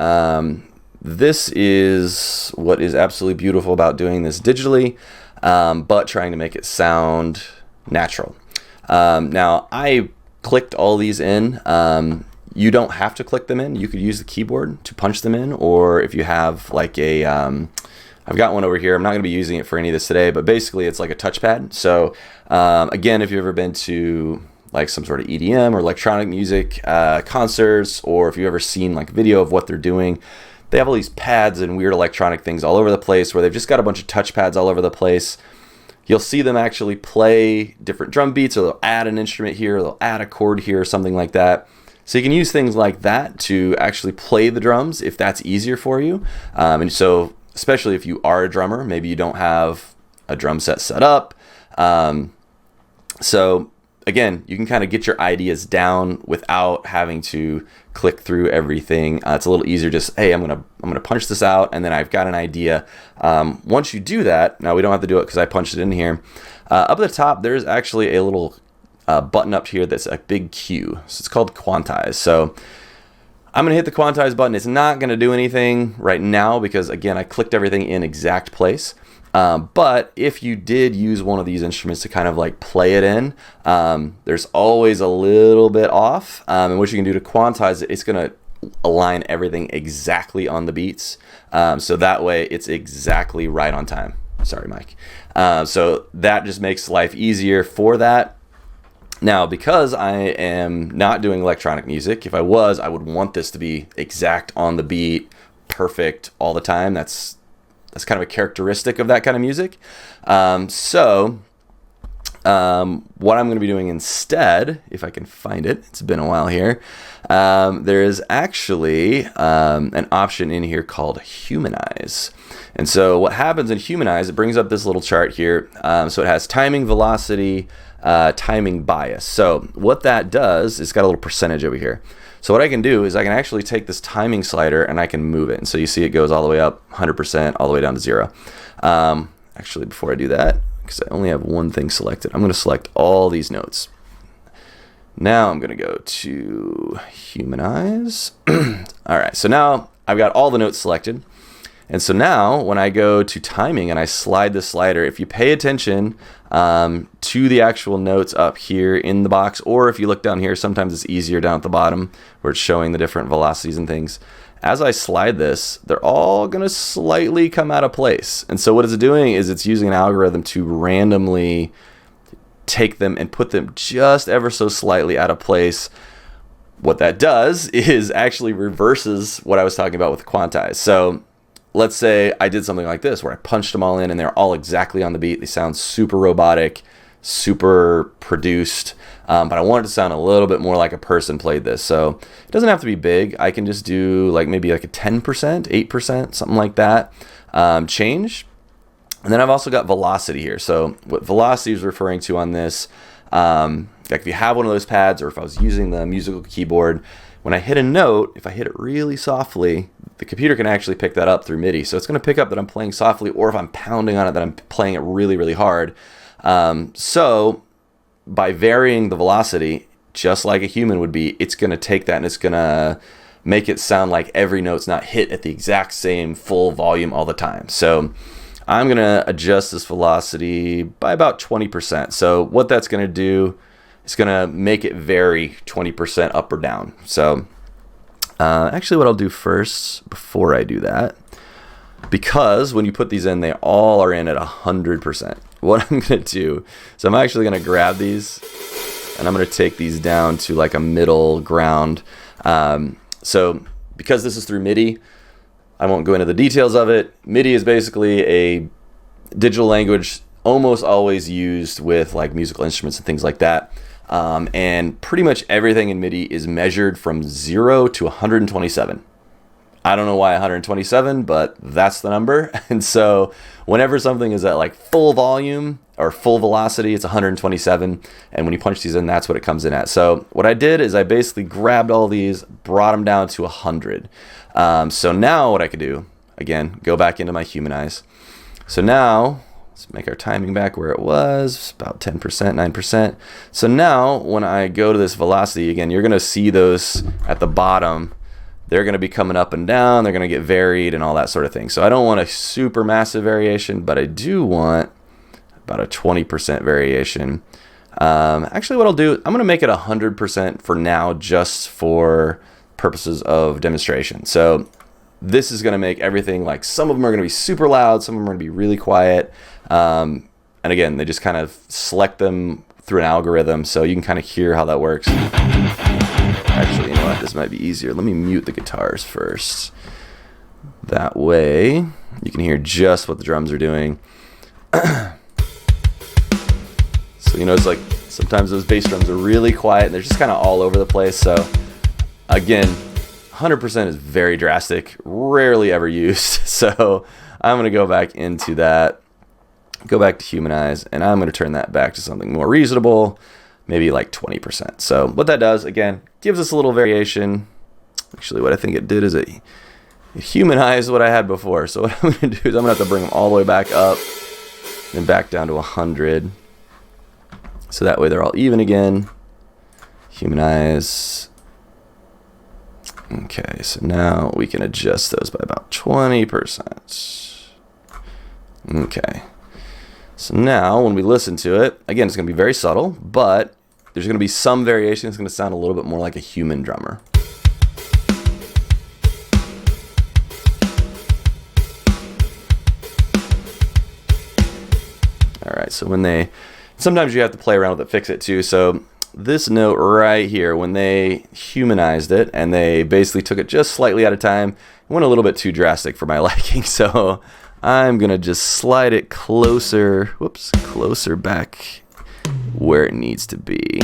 This is what is absolutely beautiful about doing this digitally, but trying to make it sound natural. Now, I clicked all these in. You don't have to click them in. You could use the keyboard to punch them in, or if you have like a, I've got one over here. I'm not going to be using it for any of this today, but basically it's like a touchpad. So again, if you've ever been to like some sort of EDM or electronic music concerts, or if you've ever seen like video of what they're doing, they have all these pads and weird electronic things all over the place where they've just got a bunch of touch pads all over the place. You'll see them actually play different drum beats, or they'll add an instrument here, or they'll add a chord here, or something like that. So you can use things like that to actually play the drums if that's easier for you. And so especially if you are a drummer, maybe you don't have a drum set up. So again, you can kind of get your ideas down without having to click through everything. It's a little easier. Just, hey, I'm gonna punch this out, and then I've got an idea. Once you do that, now we don't have to do it because I punched it in here. Up at the top, there's actually a little button up here that's a big Q. So it's called Quantize. So I'm going to hit the Quantize button. It's not going to do anything right now because, again, I clicked everything in exact place. But if you did use one of these instruments to kind of like play it in, there's always a little bit off. And what you can do to quantize it, it's going to align everything exactly on the beats. So that way it's exactly right on time. Sorry, Mike. So that just makes life easier for that. Now, because I am not doing electronic music, if I was, I would want this to be exact on the beat, perfect all the time. That's kind of a characteristic of that kind of music. So what I'm going to be doing instead, if I can find it, it's been a while here, there is actually an option in here called Humanize. And so what happens in Humanize, it brings up this little chart here. So it has timing, velocity, timing, bias. So what that does, it's got a little percentage over here. So what I can do is I can actually take this timing slider and I can move it. And so you see it goes all the way up 100%, all the way down to 0. Actually, before I do that, because I only have one thing selected, I'm going to select all these notes. Now I'm going to go to Humanize. All right, so now I've got all the notes selected. And so now when I go to timing and I slide the slider, if you pay attention to the actual notes up here in the box, or if you look down here, sometimes it's easier down at the bottom where it's showing the different velocities and things. As I slide this, they're all going to slightly come out of place. And so what it's doing is it's using an algorithm to randomly take them and put them just ever so slightly out of place. What that does is actually reverses what I was talking about with Quantize. So let's say I did something like this where I punched them all in and they're all exactly on the beat. They sound super robotic, super produced, but I want it to sound a little bit more like a person played this. So it doesn't have to be big. I can just do like maybe like a 10%, 8%, something like that change. And then I've also got velocity here. So what velocity is referring to on this, like if you have one of those pads, or if I was using the musical keyboard, when I hit a note, if I hit it really softly, the computer can actually pick that up through MIDI. So it's going to pick up that I'm playing softly, or if I'm pounding on it, that I'm playing it really, really hard. So by varying the velocity, just like a human would be, it's going to take that and it's going to make it sound like every note's not hit at the exact same full volume all the time. So I'm going to adjust this velocity by about 20%. So what that's going to do, it's going to make it vary 20% up or down. So actually what I'll do first before I do that, because when you put these in, they all are in at 100%. What I'm going to do, so I'm actually going to grab these and I'm going to take these down to like a middle ground. So because this is through MIDI, I won't go into the details of it. MIDI is basically a digital language almost always used with like musical instruments and things like that. And pretty much everything in MIDI is measured from 0 to 127. I don't know why 127, but that's the number. And so whenever something is at like full volume or full velocity, it's 127. And when you punch these in, that's what it comes in at. So what I did is I basically grabbed all these, brought them down to 100. So now what I could do, again, go back into my Humanize. So now let's make our timing back where it was, about 10%, 9%. So now when I go to this velocity, again, you're going to see those at the bottom. They're going to be coming up and down. They're going to get varied and all that sort of thing. So I don't want a super massive variation, but I do want about a 20% variation. Actually, what I'll do, I'm going to make it 100% for now, just for purposes of demonstration. So this is going to make everything, like, some of them are going to be super loud, some of them are going to be really quiet. And again, they just kind of select them through an algorithm, so you can kind of hear how that works. Actually, you know what? This might be easier. Let me mute the guitars first. That way, you can hear just what the drums are doing. So you know, it's like sometimes those bass drums are really quiet and they're just kind of all over the place. So again, 100% is very drastic, rarely ever used. So I'm going to go back into that, go back to humanize, and I'm going to turn that back to something more reasonable, maybe like 20%. So what that does, again, gives us a little variation. Actually, what I think it did is it humanized what I had before. So what I'm going to do is I'm going to have to bring them all the way back up and back down to 100. So that way they're all even again. Humanize. Okay, so now we can adjust those by about 20%. Okay. So now when we listen to it, again, it's going to be very subtle, but there's going to be some variation. It's going to sound a little bit more like a human drummer. All right, so when they, sometimes you have to play around with it, fix it too. So this note right here, when they humanized it and they basically took it just slightly at a time, it went a little bit too drastic for my liking. So I'm going to just slide it closer, closer back where it needs to be.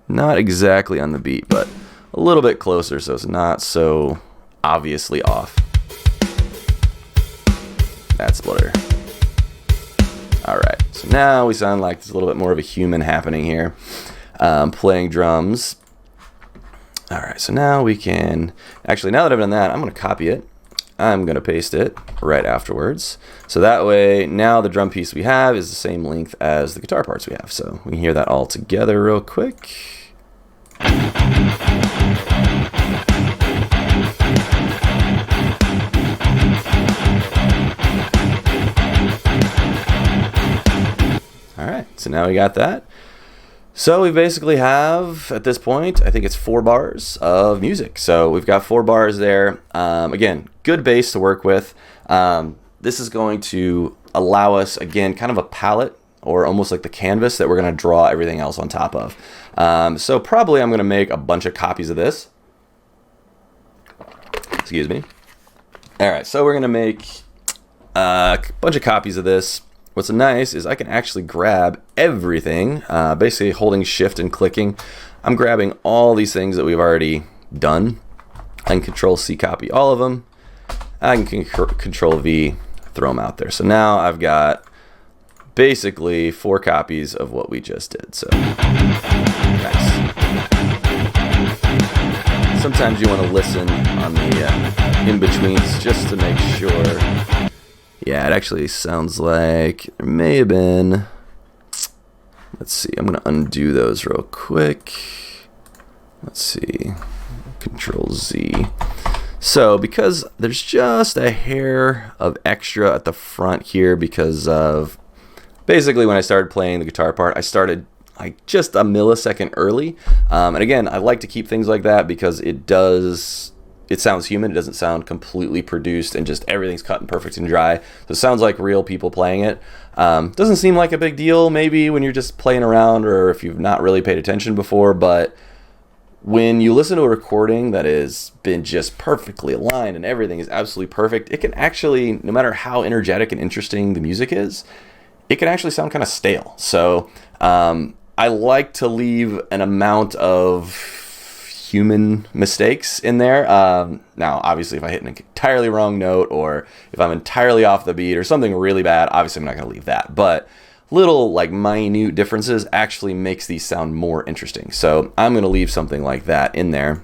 Not exactly on the beat, but a little bit closer so it's not so obviously off. That's better. All right, so now we sound like there's a little bit more of a human happening here, playing drums. All right, so now we can, actually, now that I've done that, I'm going to copy it. I'm going to paste it right afterwards. So that way, now the drum piece we have is the same length as the guitar parts we have. So we can hear that all together real quick. All right, so now we got that. So we basically have, at this point, I think it's 4 bars of music. So we've got 4 bars there. Again, good bass to work with. This is going to allow us, again, kind of a palette or almost like the canvas that we're going to draw everything else on top of. So probably I'm going to make a bunch of copies of this. Excuse me. All right, so we're going to make a bunch of copies of this. What's nice is I can actually grab everything, basically holding shift and clicking. I'm grabbing all these things that we've already done. I can control C copy all of them. I can control V, throw them out there. So now I've got basically 4 copies of what we just did. So nice. Sometimes you want to listen on the in-betweens just to make sure. Yeah, it actually sounds like there may have been, let's see, I'm going to undo those real quick. Let's see, Control Z. So because there's just a hair of extra at the front here because of, basically when I started playing the guitar part, I started like just a millisecond early. And again, I like to keep things like that because it sounds human. It doesn't sound completely produced and just everything's cut and perfect and dry. So it sounds like real people playing it. Doesn't seem like a big deal maybe when you're just playing around or if you've not really paid attention before, but when you listen to a recording that has been just perfectly aligned and everything is absolutely perfect, it can actually, no matter how energetic and interesting the music is, it can actually sound kind of stale. So I like to leave an amount of human mistakes in there. Now, obviously, if I hit an entirely wrong note or if I'm entirely off the beat or something really bad, obviously I'm not going to leave that. But little like minute differences actually makes these sound more interesting. So I'm going to leave something like that in there.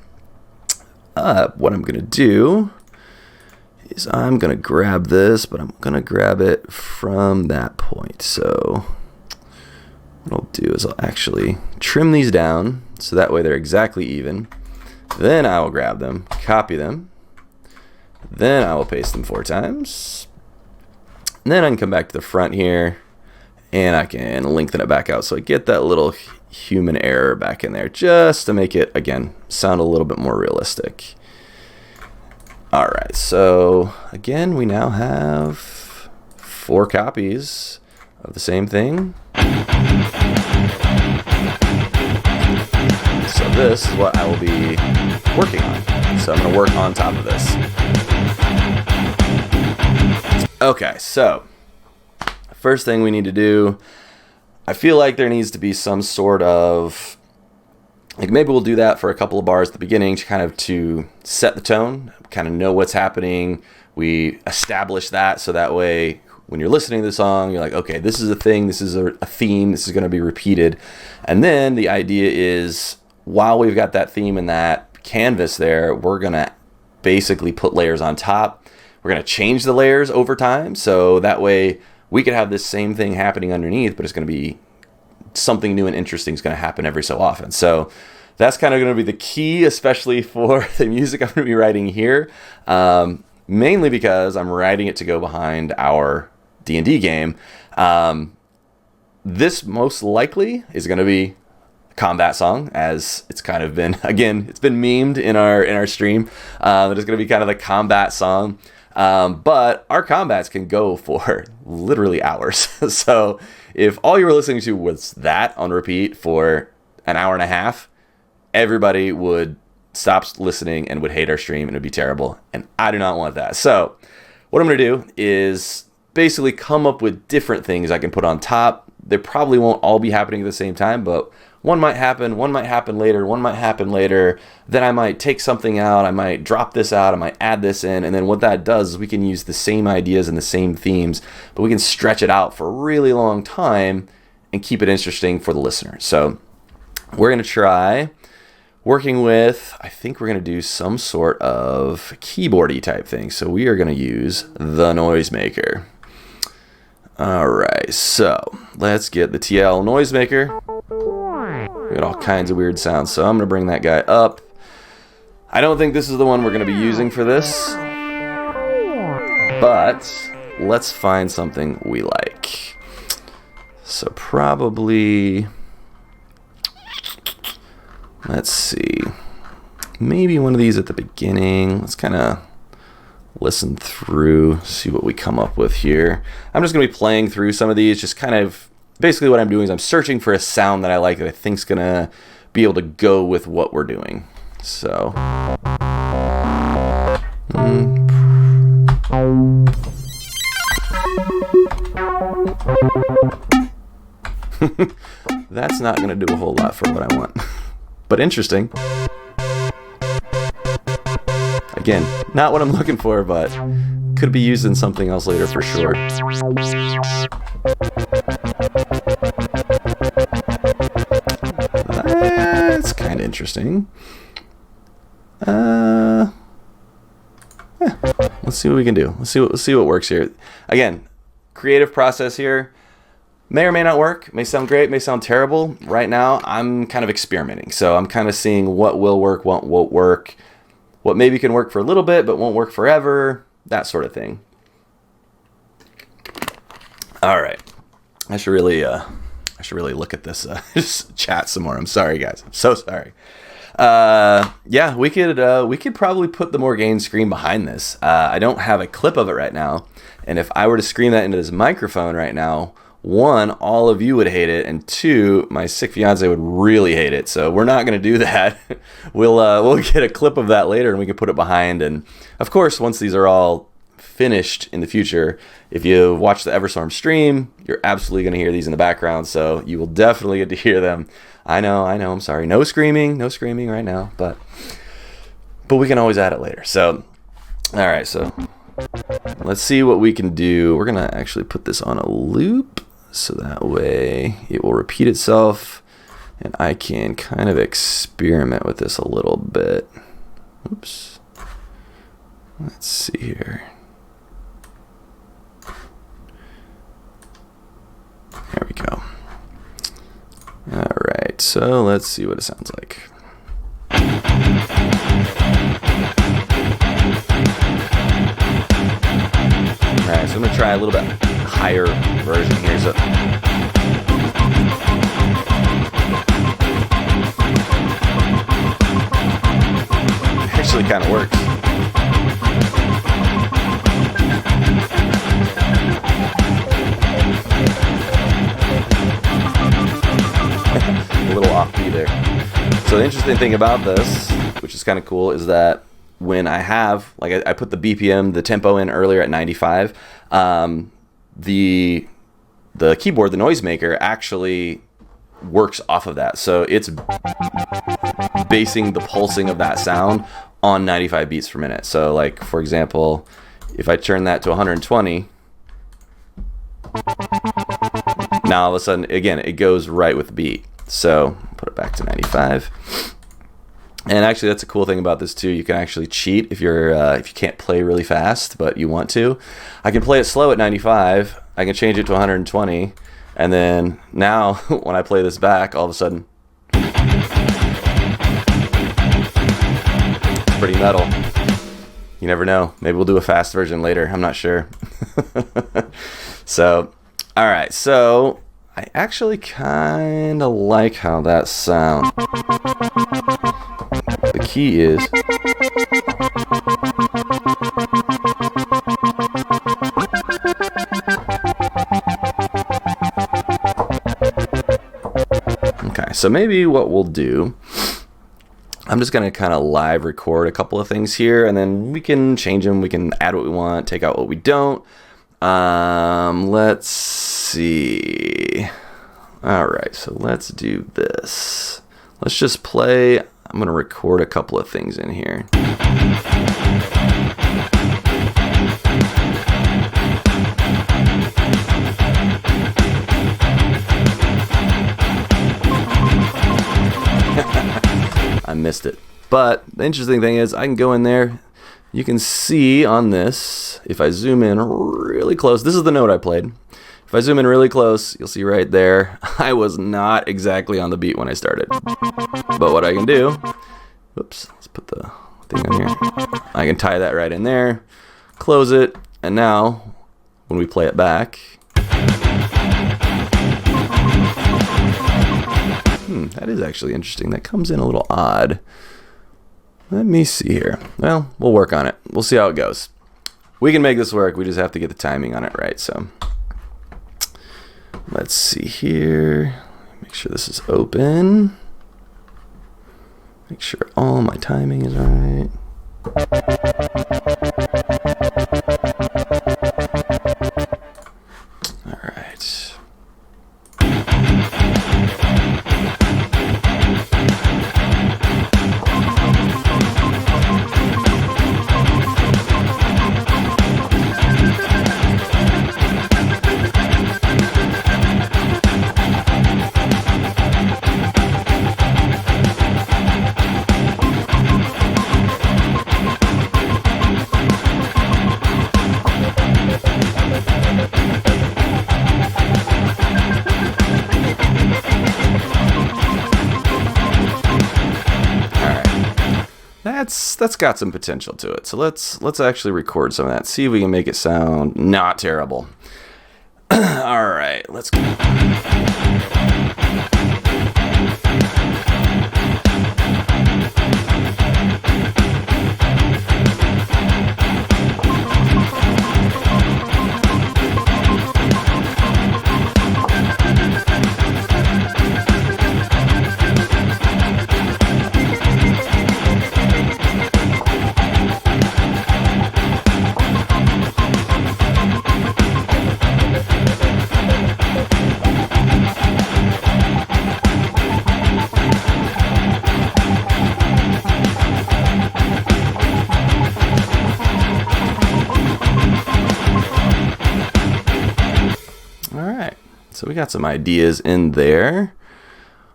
What I'm going to do is I'm going to grab this, but I'm going to grab it from that point. So what I'll do is I'll actually trim these down so that way they're exactly even. Then I will grab them, copy them. Then I will paste them 4 times. And then I can come back to the front here and I can lengthen it back out so I get that little human error back in there just to make it, again, sound a little bit more realistic. All right, so again, we now have 4 copies of the same thing. So this is what I will be working on. So I'm going to work on top of this. Okay, so first thing we need to do, I feel like there needs to be some sort of, like maybe we'll do that for a couple of bars at the beginning to kind of to set the tone, kind of know what's happening. We establish that so that way when you're listening to the song, you're like, okay, this is a thing, this is a theme, this is going to be repeated. And then the idea is, while we've got that theme and that canvas there, we're going to basically put layers on top. We're going to change the layers over time, so that way we could have this same thing happening underneath, but it's going to be something new and interesting is going to happen every so often. So that's kind of going to be the key, especially for the music I'm going to be writing here, mainly because I'm writing it to go behind our D&D game. This most likely is going to be a combat song, as it's kind of been, again, it's been memed in our stream. It's going to be kind of the combat song. But our combats can go for literally hours. So if all you were listening to was that on repeat for an hour and a half, everybody would stop listening and would hate our stream and it would be terrible. And I do not want that. So what I'm going to do is basically come up with different things I can put on top. They probably won't all be happening at the same time, but one might happen later, then I might take something out, I might drop this out, I might add this in, and then what that does is we can use the same ideas and the same themes, but we can stretch it out for a really long time and keep it interesting for the listener. So we're going to try working with, I think we're going to do some sort of keyboardy type thing. So we are going to use the Noisemaker. All right, so let's get the TL Noisemaker. We got all kinds of weird sounds, so I'm going to bring that guy up. I don't think this is the one we're going to be using for this, but let's find something we like. So probably, let's see, maybe one of these at the beginning. Let's kind of listen through, see what we come up with here. I'm just going to be playing through some of these, just kind of, basically what I'm doing is I'm searching for a sound that I like that I think's going to be able to go with what we're doing. So, that's not going to do a whole lot for what I want, but interesting. Again, not what I'm looking for, but could be used in something else later for sure. That's kind of interesting. Let's see what we can do. Let's see what works here. Again, creative process here. May or may not work. May sound great. May sound terrible. Right now, I'm kind of experimenting. So I'm kind of seeing what will work, what won't work, what maybe can work for a little bit but won't work forever. That sort of thing. All right. I should really look at this chat some more. I'm sorry, guys. I'm so sorry. Yeah, we could probably put the Morgaine scream behind this. I don't have a clip of it right now, and if I were to scream that into this microphone right now, one, all of you would hate it, and two, my sick fiance would really hate it. So we're not going to do that. We'll get a clip of that later, and we can put it behind. And of course, once these are all finished in the future, if you watch the Everstorm stream, you're absolutely going to hear these in the background. So you will definitely get to hear them. I know. I'm sorry. No screaming right now, but we can always add it later. So, all right. So let's see what we can do. We're going to actually put this on a loop, so that way it will repeat itself and I can kind of experiment with this a little bit. Oops. Let's see here. There we go. All right, so let's see what it sounds like. Alright, so I'm going to try a little bit higher version here. So it actually kind of works. A little off key there. So the interesting thing about this, which is kind of cool, is that when I have, like, I put the BPM, the tempo in earlier at 95, the keyboard, the noisemaker, actually works off of that. So it's basing the pulsing of that sound on 95 beats per minute. So, like, for example, if I turn that to 120, now all of a sudden, again, it goes right with the beat. So put it back to 95. And actually, that's a cool thing about this too. You can actually cheat if you can't play really fast, but you want to. I can play it slow at 95. I can change it to 120, and then now when I play this back, all of a sudden, it's pretty metal. You never know. Maybe we'll do a fast version later. I'm not sure. So, all right. So I actually kind of like how that sounds. The key is okay, so maybe what we'll do, I'm just going to kind of live record a couple of things here, and then we can change them. We can add what we want, take out what we don't. Let's see. All right, so let's do this. Let's just play. I'm going to record a couple of things in here. I missed it. But the interesting thing is I can go in there. You can see on this, if I zoom in really close, this is the note I played. If I zoom in really close, you'll see right there, I was not exactly on the beat when I started. But what I can do, oops, let's put the thing on here. I can tie that right in there, close it, and now when we play it back, that is actually interesting. That comes in a little odd. Let me see here. Well, we'll work on it. We'll see how it goes. We can make this work. We just have to get the timing on it right. So let's see here. Make sure this is open. Make sure all my timing is right. All right. That's got some potential to it. So let's actually record some of that. See if we can make it sound not terrible. All right, let's go. So we got some ideas in there.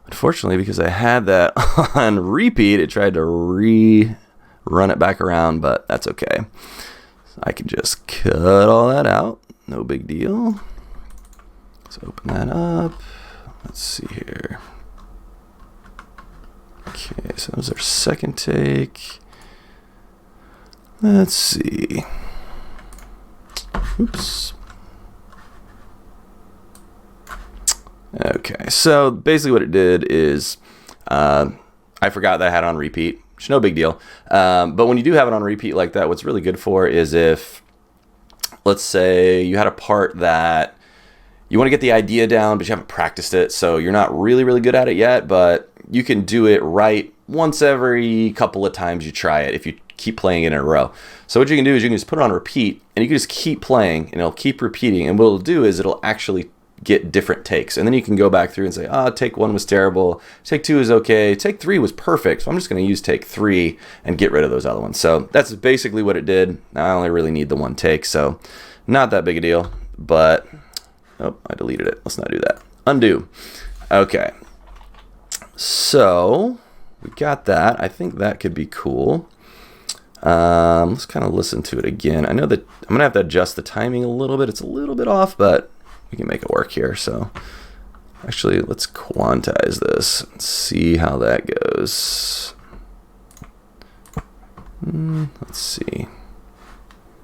Unfortunately, because I had that on repeat, it tried to rerun it back around, but that's okay. So I can just cut all that out. No big deal. Let's open that up. Let's see here. Okay, so that was our second take. Let's see. Oops. Okay, so basically what it did is I forgot that I had it on repeat, which is no big deal. But when you do have it on repeat like that, what's really good for is if, let's say you had a part that you want to get the idea down, but you haven't practiced it, so you're not really, really good at it yet, but you can do it right once every couple of times you try it if you keep playing it in a row. So what you can do is you can just put it on repeat, and you can just keep playing, and it'll keep repeating, and what it'll do is it'll actually get different takes, and then you can go back through and say, take 1 was terrible, take 2 is okay, take 3 was perfect, so I'm just going to use take 3 and get rid of those other ones. So that's basically what it did. Now I only really need the 1 take, so not that big a deal, but oh, I deleted it. Let's not do that. Undo. Okay, so we got that. I think that could be cool. Let's kind of listen to it again. I know that I'm gonna have to adjust the timing a little bit. It's a little bit off, but we can make it work here. So actually, let's quantize this and see how that goes. Let's see.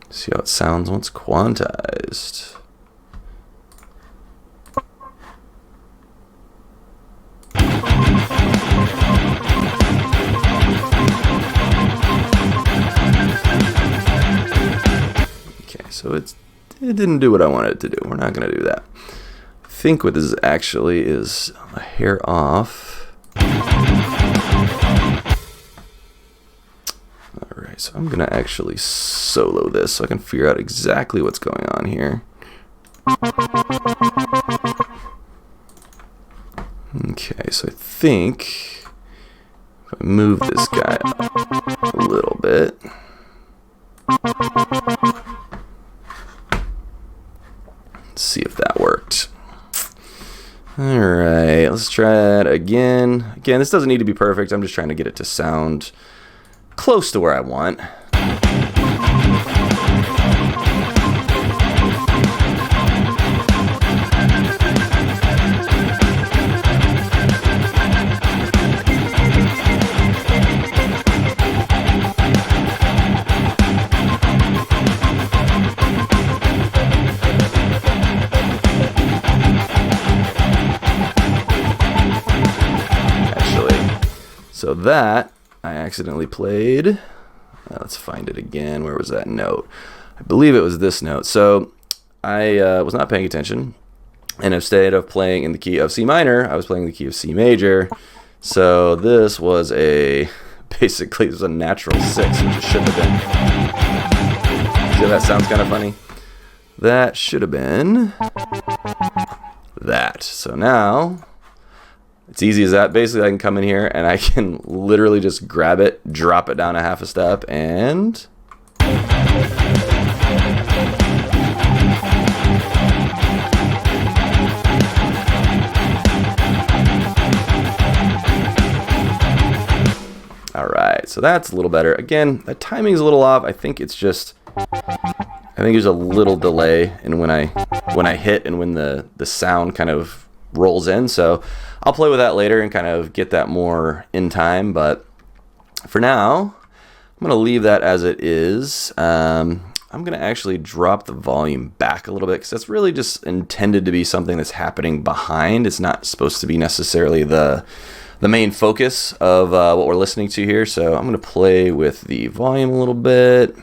See how it sounds once quantized. Okay, so it didn't do what I wanted it to do. We're not going to do that. I think what this is actually is a hair off. Alright, so I'm going to actually solo this so I can figure out exactly what's going on here. Okay, so I think if I move this guy up a little bit. Let's see if that worked. Alright, let's try it again. Again, this doesn't need to be perfect. I'm just trying to get it to sound close to where I want. So that I accidentally played. Let's find it again. Where was that note? I believe it was this note. So I was not paying attention, and instead of playing in the key of C minor, I was playing the key of C major. So this was basically it was a natural 6, which it shouldn't have been. See how that sounds kind of funny? That should have been that. So now it's easy as that. Basically, I can come in here and I can literally just grab it, drop it down a half a step, and all right. So that's a little better. Again, the timing is a little off. I think there's a little delay in when I hit and when the sound kind of rolls in. So I'll play with that later and kind of get that more in time, but for now I'm going to leave that as it is. I'm going to actually drop the volume back a little bit because that's really just intended to be something that's happening behind. It's not supposed to be necessarily the main focus of what we're listening to here. So I'm going to play with the volume a little bit.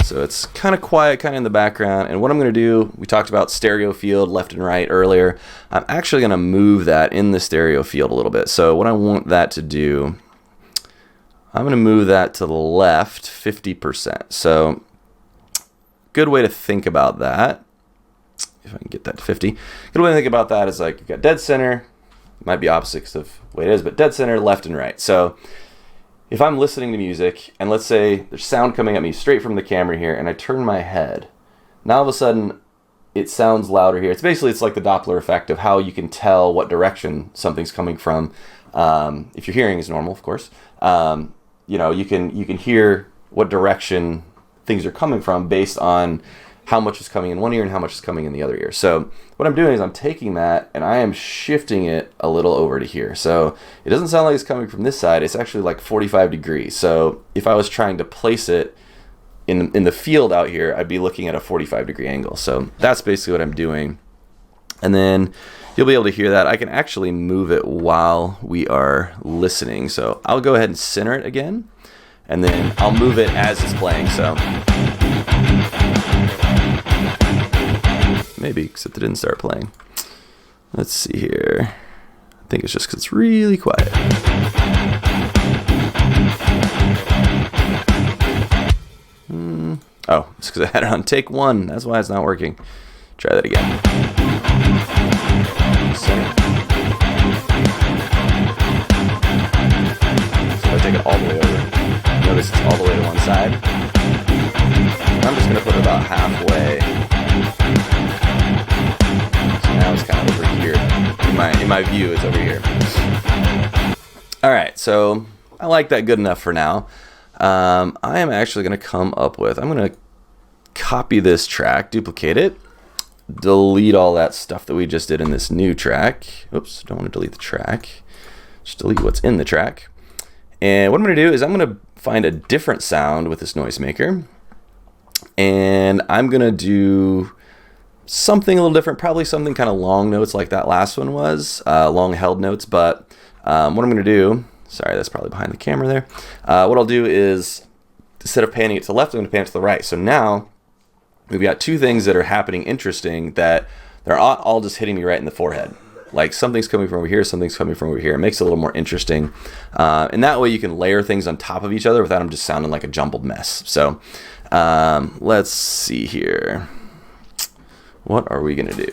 So it's kind of quiet, kind of in the background. And what I'm going to do, we talked about stereo field left and right earlier. I'm actually going to move that in the stereo field a little bit. So what I want that to do, I'm going to move that to the left 50%. So good way to think about that, if I can get that to 50. Good way to think about that is like you've got dead center, might be opposite of the way it is, but dead center, left and right. So if I'm listening to music, and let's say there's sound coming at me straight from the camera here, and I turn my head, now all of a sudden it sounds louder here. It's like the Doppler effect of how you can tell what direction something's coming from. If your hearing is normal, of course, you can hear what direction things are coming from based on how much is coming in one ear and how much is coming in the other ear. So what I'm doing is I'm taking that and I am shifting it a little over to here. So it doesn't sound like it's coming from this side. It's actually like 45 degrees. So if I was trying to place it in the field out here, I'd be looking at a 45-degree angle. So that's basically what I'm doing. And then you'll be able to hear that. I can actually move it while we are listening. So I'll go ahead and center it again, and then I'll move it as it's playing. So maybe, except it didn't start playing. Let's see here. I think it's just because it's really quiet. Oh, it's because I had it on take 1. That's why it's not working. Try that again. Center. So if I take it all the way over, notice it's all the way to one side. I'm just going to put it about halfway. So now it's kind of over here. In my view, it's over here. All right, so I like that good enough for now. I am actually going to come up with, I'm going to copy this track, duplicate it, delete all that stuff that we just did in this new track. Oops, don't want to delete the track. Just delete what's in the track. And what I'm going to do is I'm going to find a different sound with this noisemaker. And I'm going to do something a little different, probably something kind of long notes like that last one was, long held notes. But what I'm going to do, sorry, that's probably behind the camera there. What I'll do is, instead of panning it to the left, I'm going to pan it to the right. So now we've got two things that are happening interesting that they're all just hitting me right in the forehead. Like something's coming from over here, something's coming from over here. It makes it a little more interesting. And that way you can layer things on top of each other without them just sounding like a jumbled mess. So let's see here. What are we going to do?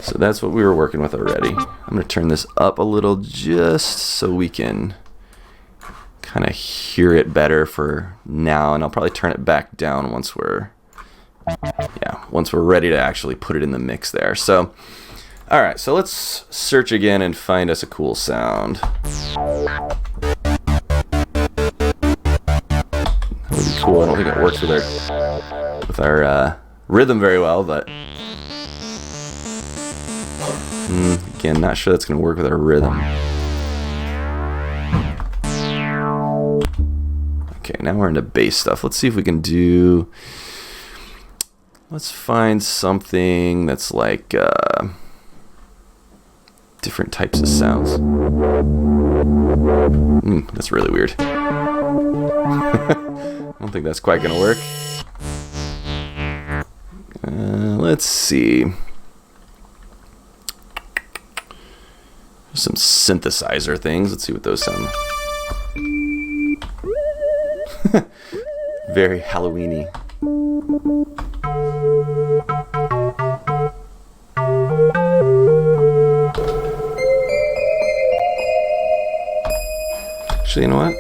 So that's what we were working with already. I'm going to turn this up a little just so we can kind of hear it better for now, and I'll probably turn it back down once we're ready to actually put it in the mix there. So all right, so let's search again and find us a cool sound. That would be cool. I don't think it works with our rhythm very well, but again, not sure that's going to work with our rhythm. Okay, now we're into bass stuff. Let's see if we can do... Let's find something that's like different types of sounds. That's really weird. I don't think that's quite going to work. Let's see. Some synthesizer things. Let's see what those sound like. Very Halloween-y. Actually, you know what?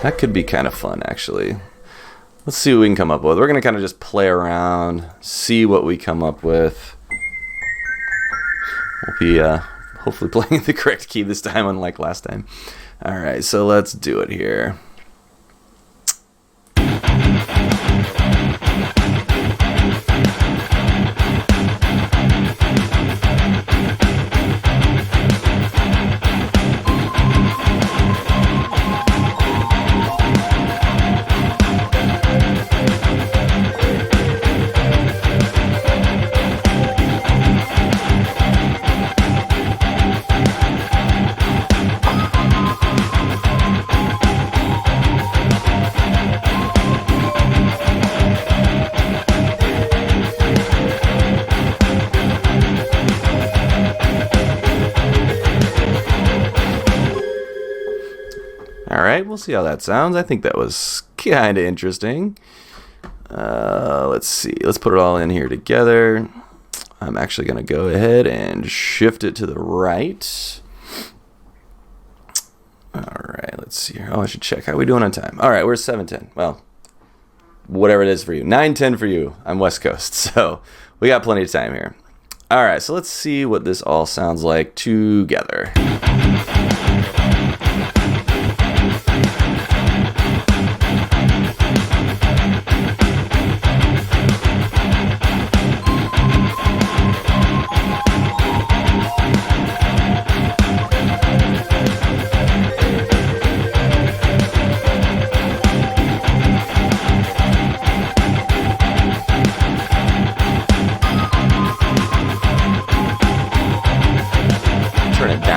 That could be kind of fun, actually. Let's see what we can come up with. We're going to kind of just play around, see what we come up with. We'll be hopefully playing the correct key this time, unlike last time. All right, so let's do it here. Alright, we'll see how that sounds. I think that was kind of interesting. Let's see. Let's put it all in here together. I'm actually going to go ahead and shift it to the right. Alright, let's see here. Oh, I should check. How are we doing on time? Alright, we're 7:10. Well, whatever it is for you. 9:10 for you. I'm West Coast, so we got plenty of time here. Alright, so let's see what this all sounds like together.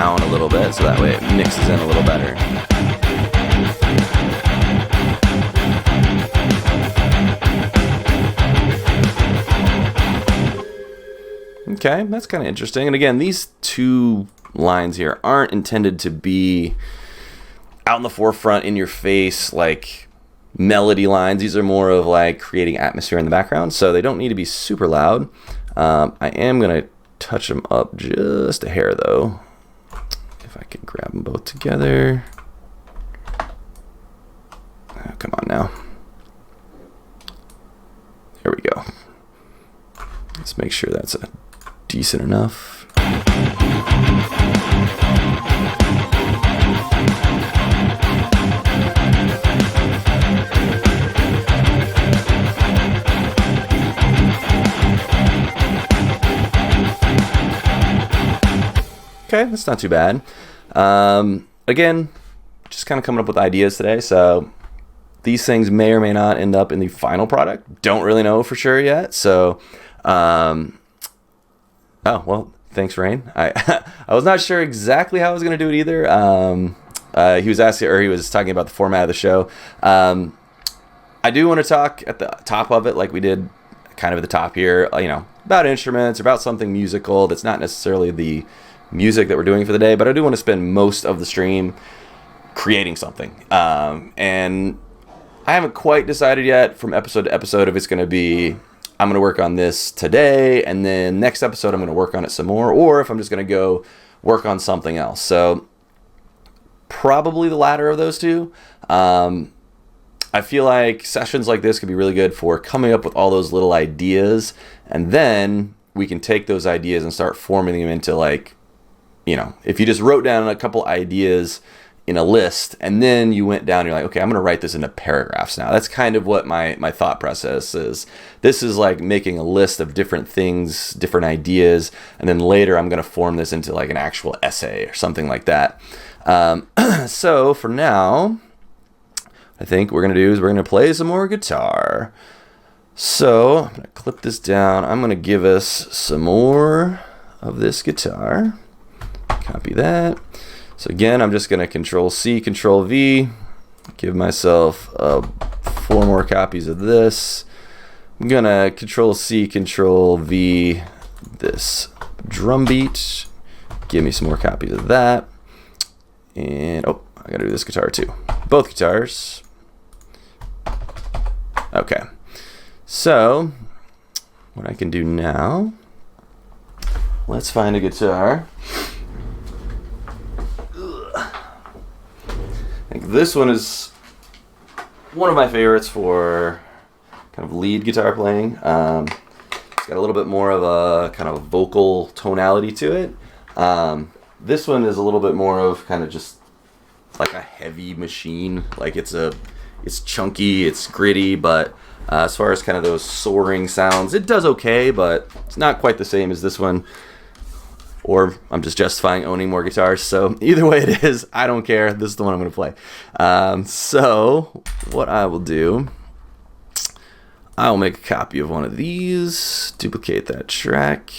down a little bit so that way it mixes in a little better. Okay, that's kind of interesting. And again, these two lines here aren't intended to be out in the forefront, in your face, like melody lines. These are more of like creating atmosphere in the background, so they don't need to be super loud. I am going to touch them up just a hair, though. If I can grab them both together. Oh, come on now. There we go. Let's make sure that's a decent enough. Okay, that's not too bad. Again, just kind of coming up with ideas today. So these things may or may not end up in the final product. Don't really know for sure yet. So, oh, well, thanks, Rain. I was not sure exactly how I was going to do it either. He was asking, or he was talking about the format of the show. I do want to talk at the top of it, like we did kind of at the top here, about instruments, about something musical that's not necessarily the music that we're doing for the day, but I do want to spend most of the stream creating something. And I haven't quite decided yet from episode to episode if it's going to be, I'm going to work on this today, and then next episode I'm going to work on it some more, or if I'm just going to go work on something else. So probably the latter of those two. I feel like sessions like this could be really good for coming up with all those little ideas, and then we can take those ideas and start forming them into, like, if you just wrote down a couple ideas in a list and then you went down and you're like, okay, I'm going to write this into paragraphs now. That's kind of what my thought process is. This is like making a list of different things, different ideas, and then later I'm going to form this into like an actual essay or something like that. So for now, I think what we're going to do is we're going to play some more guitar. So I'm going to clip this down. I'm going to give us some more of this guitar. Copy that. So again, I'm just going to Control C, Control V, give myself 4 more copies of this. I'm going to Control C, Control V this drum beat. Give me some more copies of that. And, I got to do this guitar too. Both guitars. Okay. So, what I can do now, let's find a guitar. I think this one is one of my favorites for kind of lead guitar playing. It's got a little bit more of a kind of vocal tonality to it. This one is a little bit more of kind of just like a heavy machine. Like it's chunky, it's gritty, but as far as kind of those soaring sounds, it does okay, but it's not quite the same as this one. Or I'm just justifying owning more guitars. So either way it is, I don't care. This is the one I'm going to play. So what I will do, I'll make a copy of one of these, duplicate that track.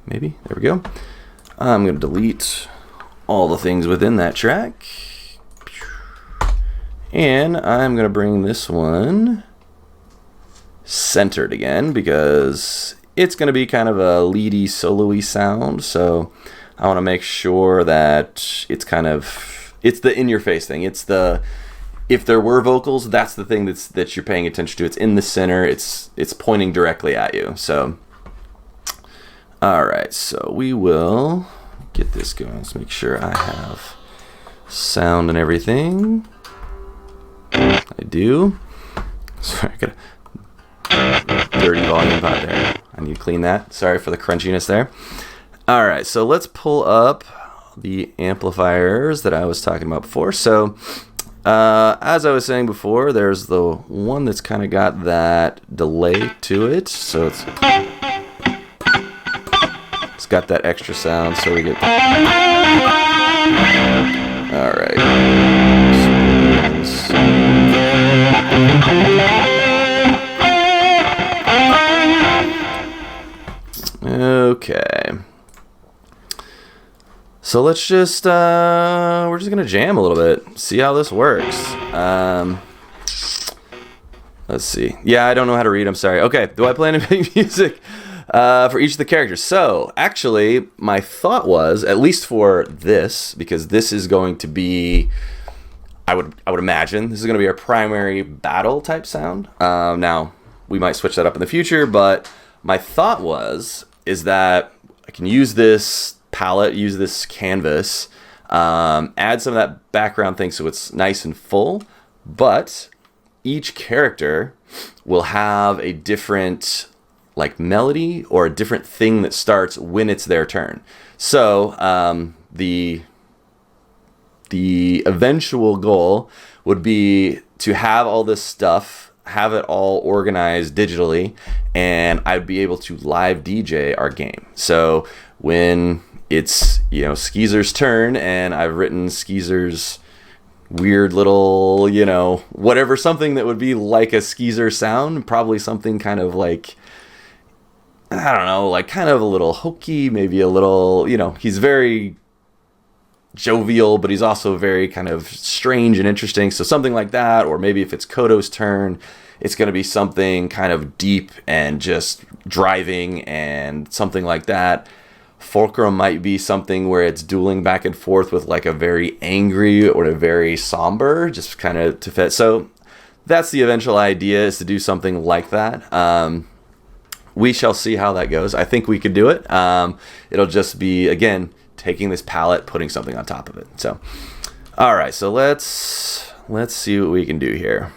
Maybe. There we go. I'm going to delete all the things within that track. And I'm going to bring this one centered again because it's going to be kind of a leady, solo-y sound, so I want to make sure that it's the in-your-face thing. If there were vocals, that's the thing that you're paying attention to. It's in the center. It's pointing directly at you. So, all right. So we will get this going. Let's make sure I have sound and everything. I do. Sorry, I got a dirty volume pot there. I need to clean that. Sorry for the crunchiness there. All right, so let's pull up the amplifiers that I was talking about before. So as I was saying before, there's the one that's kind of got that delay to it. So it's got that extra sound. So we get... All right. Okay. So let's just, we're just going to jam a little bit, see how this works. Let's see. Yeah, I don't know how to read, I'm sorry. Okay, do I plan to make music for each of the characters? So, actually, my thought was, at least for this, because this is going to be, I would imagine, this is going to be our primary battle type sound. Now, we might switch that up in the future, but my thought is that I can use this palette, use this canvas, add some of that background thing so it's nice and full, but each character will have a different like melody or a different thing that starts when it's their turn. So the eventual goal would be to have all this stuff, have it all organized digitally, and I'd be able to live DJ our game. So when it's, Skeezer's turn and I've written Skeezer's weird little, whatever, something that would be like a Skeezer sound, probably something kind of like, I don't know, like kind of a little hokey, maybe a little, he's very jovial, but he's also very kind of strange and interesting. So something like that, or maybe if it's Kodo's turn, it's going to be something kind of deep and just driving and something like that. Fulcrum might be something where it's dueling back and forth with like a very angry or a very somber, just kind of to fit. So that's the eventual idea, is to do something like that. We shall see how that goes. I think we could do it. It'll just be, again, taking this palette, putting something on top of it. So, all right. So let's see what we can do here.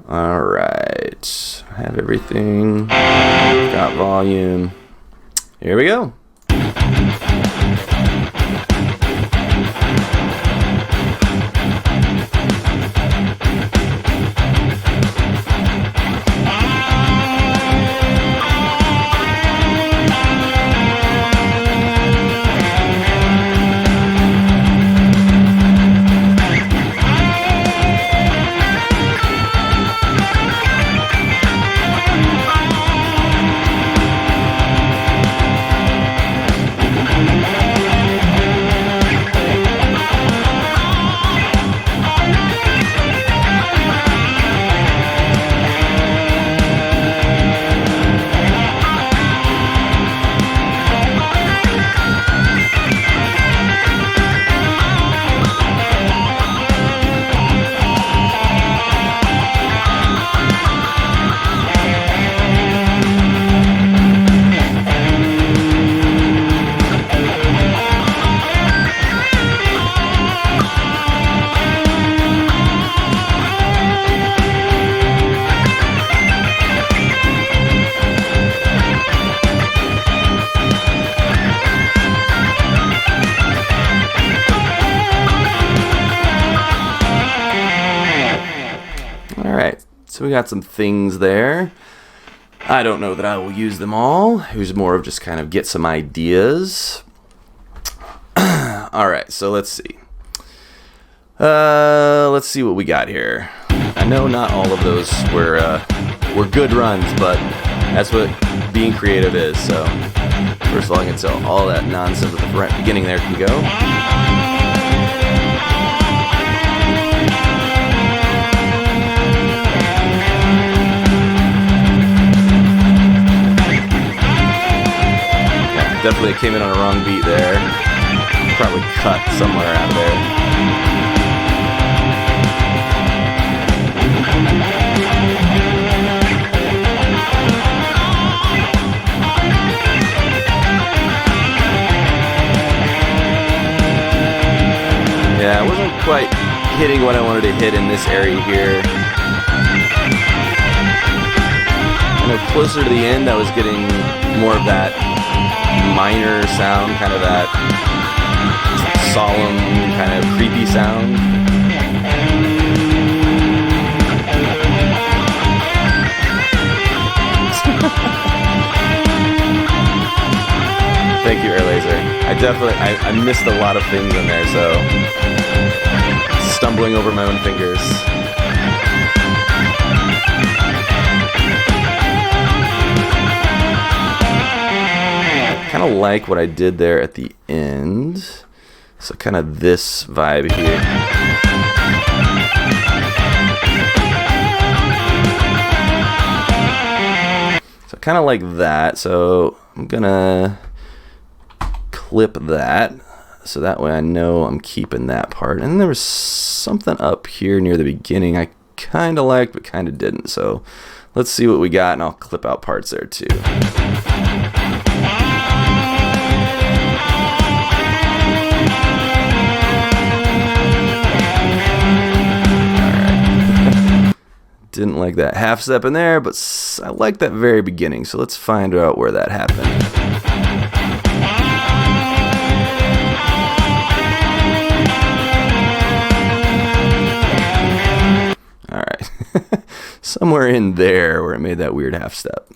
All right. Have everything. Got volume. Here we go. So we got some things there. I don't know that I will use them all. It was more of just kind of get some ideas. All right, so let's see. Let's see what we got here. I know not all of those were good runs, but that's what being creative is. So first of all, I can tell all that nonsense at the beginning there can go. Definitely came in on a wrong beat there. Probably cut somewhere out of there. Yeah, I wasn't quite hitting what I wanted to hit in this area here. I know closer to the end I was getting more of that minor sound, kind of that solemn, kind of creepy sound. Thank you, Air Laser. I missed a lot of things in there, so stumbling over my own fingers. Kind of kind of like what I did there at the end. So kind of this vibe here. So kind of like that. So I'm gonna clip that. So that way I know I'm keeping that part. And there was something up here near the beginning I kind of liked, but kind of didn't. So let's see what we got, and I'll clip out parts there too. Alright. Didn't like that half step in there, but I like that very beginning. So let's find out where that happened. Alright, somewhere in there where it made that weird half step.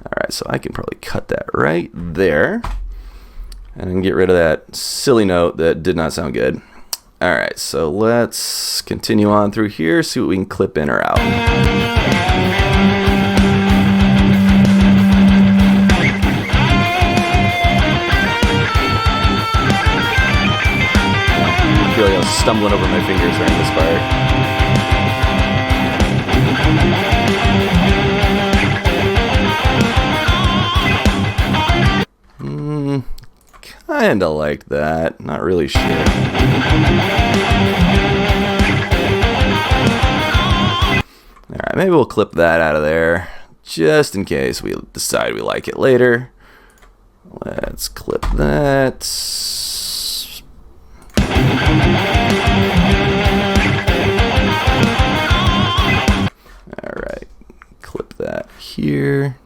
Alright, so I can probably cut that right there and get rid of that silly note that did not sound good. Alright, so let's continue on through here, see what we can clip in or out. I was stumbling over my fingers during this part. Kinda like that. Not really sure. Alright, maybe we'll clip that out of there just in case we decide we like it later. Let's clip that. Alright, clip that here.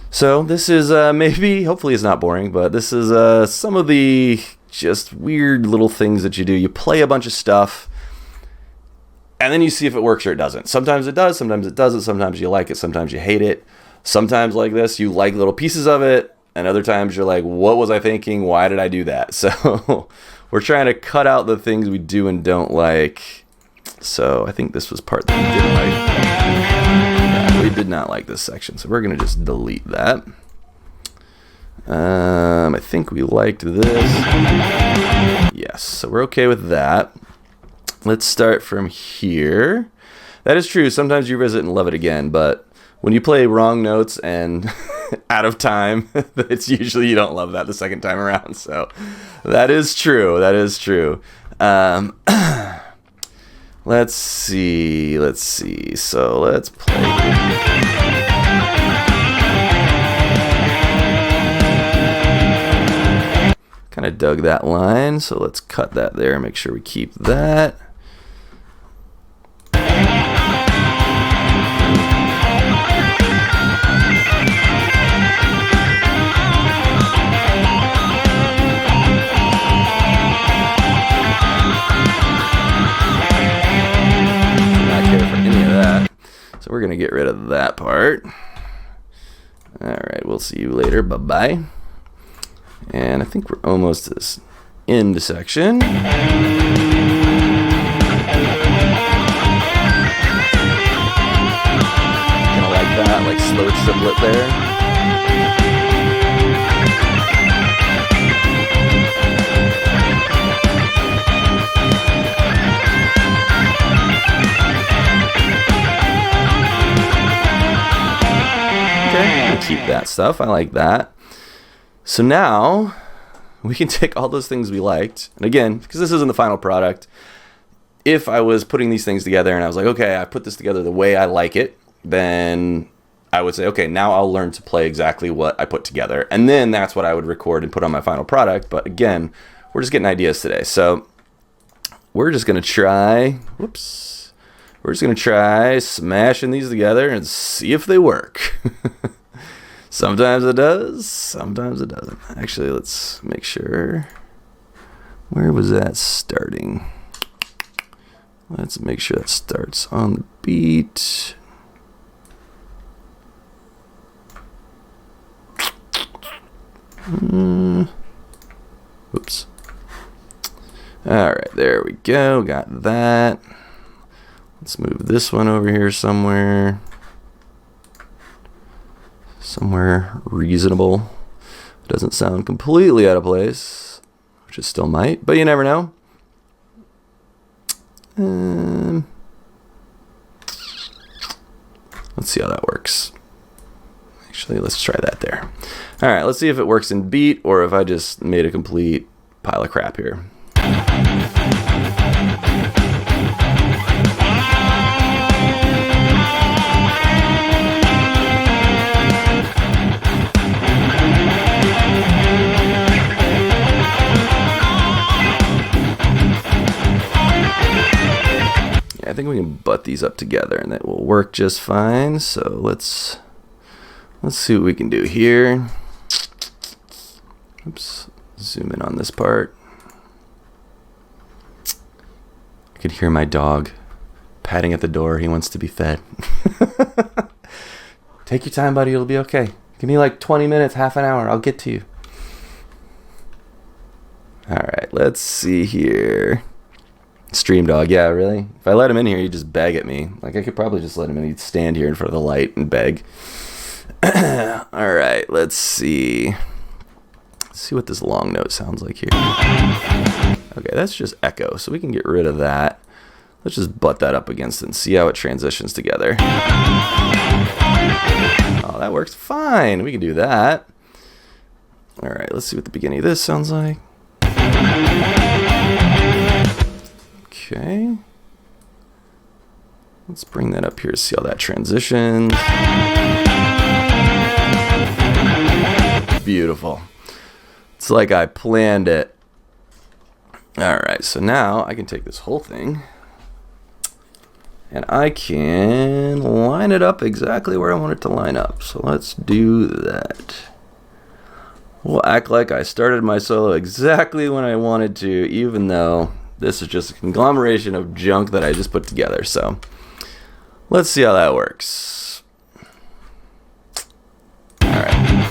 So this is maybe, hopefully it's not boring, but this is some of the just weird little things that you do. You play a bunch of stuff, and then you see if it works or it doesn't. Sometimes it does, sometimes it doesn't, sometimes you like it, sometimes you hate it. Sometimes like this, you like little pieces of it, and other times you're like, what was I thinking? Why did I do that? So we're trying to cut out the things we do and don't like. So I think this was part that we didn't like. Yeah, we did not like this section, so we're going to just delete that. I think we liked this. Yes, so we're okay with that. Let's start from here. That is true. Sometimes you revisit and love it again, but when you play wrong notes and out of time, it's usually you don't love that the second time around. So that is true. That is true. Let's see. So let's play. Kind of dug that line, so let's cut that there and make sure we keep that. So we're going to get rid of that part. Alright, we'll see you later. Bye-bye. And I think we're almost to this end section. Kind of like that, like slow triplet there. Keep that stuff. I like that. So now we can take all those things we liked, and again, because this isn't the final product, if I was putting these things together and I was like, okay, I put this together the way I like it, then I would say, okay, now I'll learn to play exactly what I put together, and then that's what I would record and put on my final product. But again, we're just getting ideas today, so we're just gonna try we're just gonna try smashing these together and see if they work. Sometimes it does, sometimes it doesn't. Actually, let's make sure. Where was that starting? Let's make sure that starts on the beat. Oops. All right, there we go. Got that. Let's move this one over here somewhere. Somewhere reasonable. Doesn't sound completely out of place, which it still might, but you never know. Let's see how that works. Actually, let's try that there. All right, let's see if it works in beat or if I just made a complete pile of crap here. I think we can butt these up together and that will work just fine. So let's see what we can do here. Oops, zoom in on this part. I could hear my dog patting at the door. He wants to be fed. Take your time, buddy. It'll be okay. Give me like 20 minutes, half an hour. I'll get to you. All right, let's see here. Stream dog, yeah, really? If I let him in here, he'd just beg at me. Like, I could probably just let him in. He'd stand here in front of the light and beg. All right, let's see. Let's see what this long note sounds like here. Okay, that's just echo, so we can get rid of that. Let's just butt that up against it and see how it transitions together. Oh, that works fine. We can do that. All right, let's see what the beginning of this sounds like. Okay. Let's bring that up here to see how that transitions. Beautiful. It's like I planned it. All right, so now I can take this whole thing and I can line it up exactly where I want it to line up. So let's do that. We'll act like I started my solo exactly when I wanted to, even though this is just a conglomeration of junk that I just put together. So let's see how that works. All right.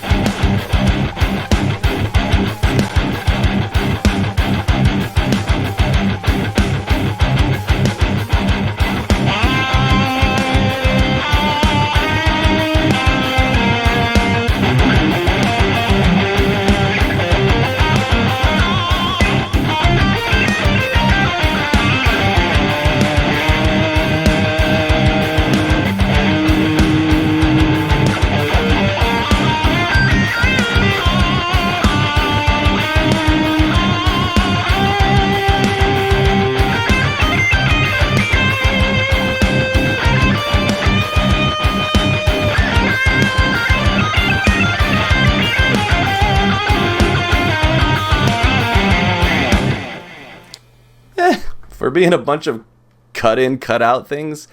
For being a bunch of cut in, cut out things,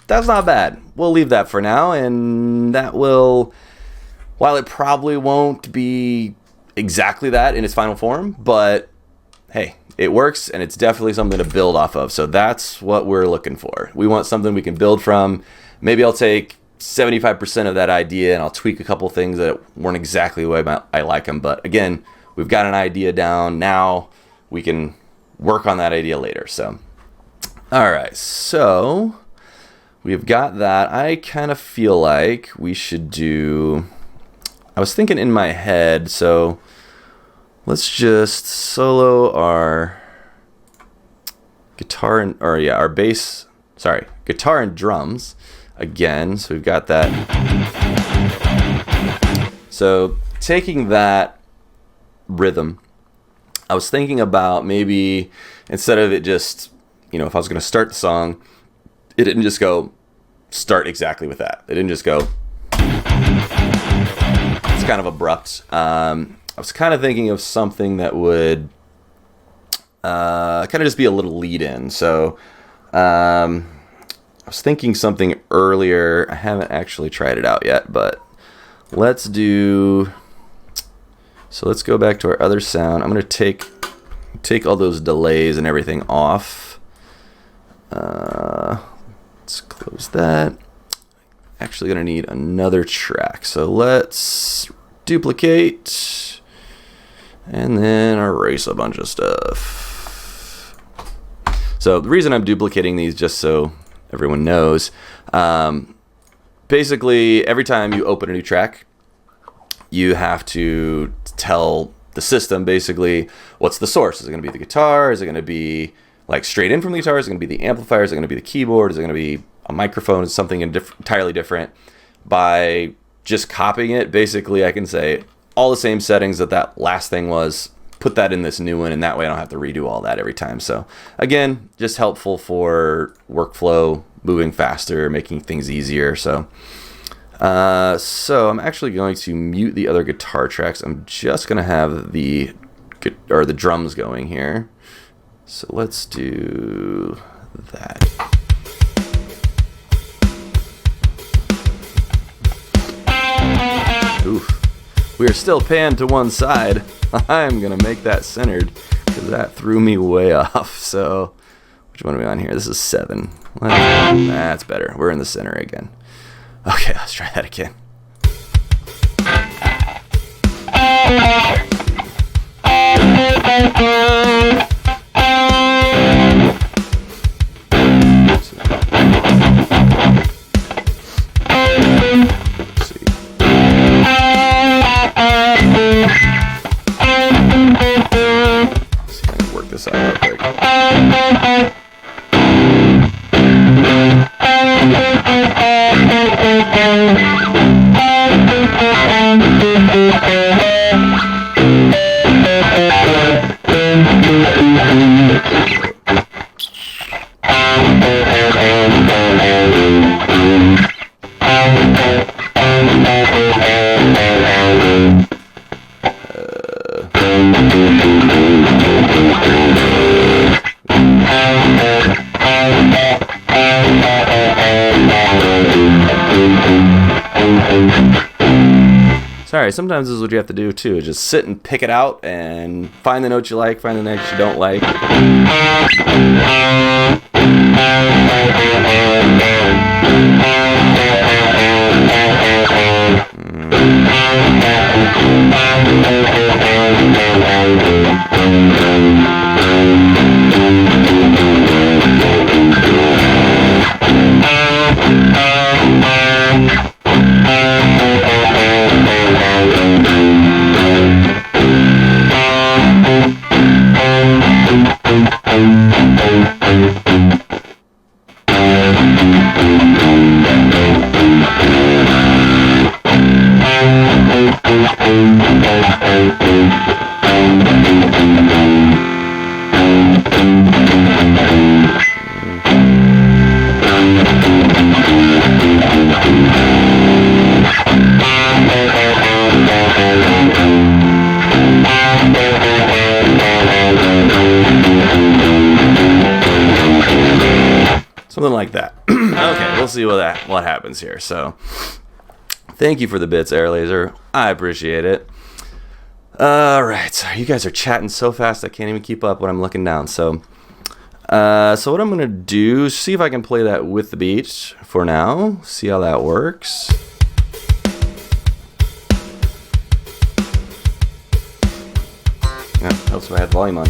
that's not bad. We'll leave that for now, and that will, while it probably won't be exactly that in its final form, but hey, it works, and it's definitely something to build off of. So that's what we're looking for. We want something we can build from. Maybe I'll take 75% of that idea and I'll tweak a couple things that weren't exactly the way I like them. But again, we've got an idea down. Now we can work on that idea later. So, all right, so we've got that. I kind of feel like we should do, I was thinking in my head, so let's just solo our guitar and, or yeah, our bass, sorry, guitar and drums again. So we've got that. So taking that rhythm, I was thinking about maybe instead of it just, you know, if I was going to start the song, it didn't just go start exactly with that. It didn't just go. It's kind of abrupt. I was kind of thinking of something that would kind of just be a little lead in. So I was thinking something earlier. I haven't actually tried it out yet, but let's do. So let's go back to our other sound. I'm going to take all those delays and everything off. Let's close that. Actually going to need another track. So let's duplicate and then erase a bunch of stuff. So the reason I'm duplicating these just so everyone knows. Basically, every time you open a new track, you have to tell the system basically what's the source. Is it going to be the guitar? Is it going to be like straight in from the guitar? Is it going to be the amplifier? Is it going to be the keyboard? Is it going to be a microphone? Is something entirely different? By just copying it, basically, I can say all the same settings that last thing was, put that in this new one, and that way I don't have to redo all that every time. So again, just helpful for workflow, moving faster, making things easier. So I'm actually going to mute the other guitar tracks. I'm just going to have the drums going here. So let's do that. Oof. We are still panned to one side. I'm going to make that centered because that threw me way off. So which one are we on here? This is 7. That's better. We're in the center again. Okay, let's try that again. This out real quick. Sorry, sometimes this is what you have to do too. Just sit and pick it out and find the notes you like, find the notes you don't like. Something like that. Okay, we'll see what happens here. So, thank you for the bits, Air Laser. I appreciate it. All right, so you guys are chatting so fast I can't even keep up when I'm looking down. So what I'm gonna do? See if I can play that with the beat for now. See how that works. Yeah, helps if I have volume on.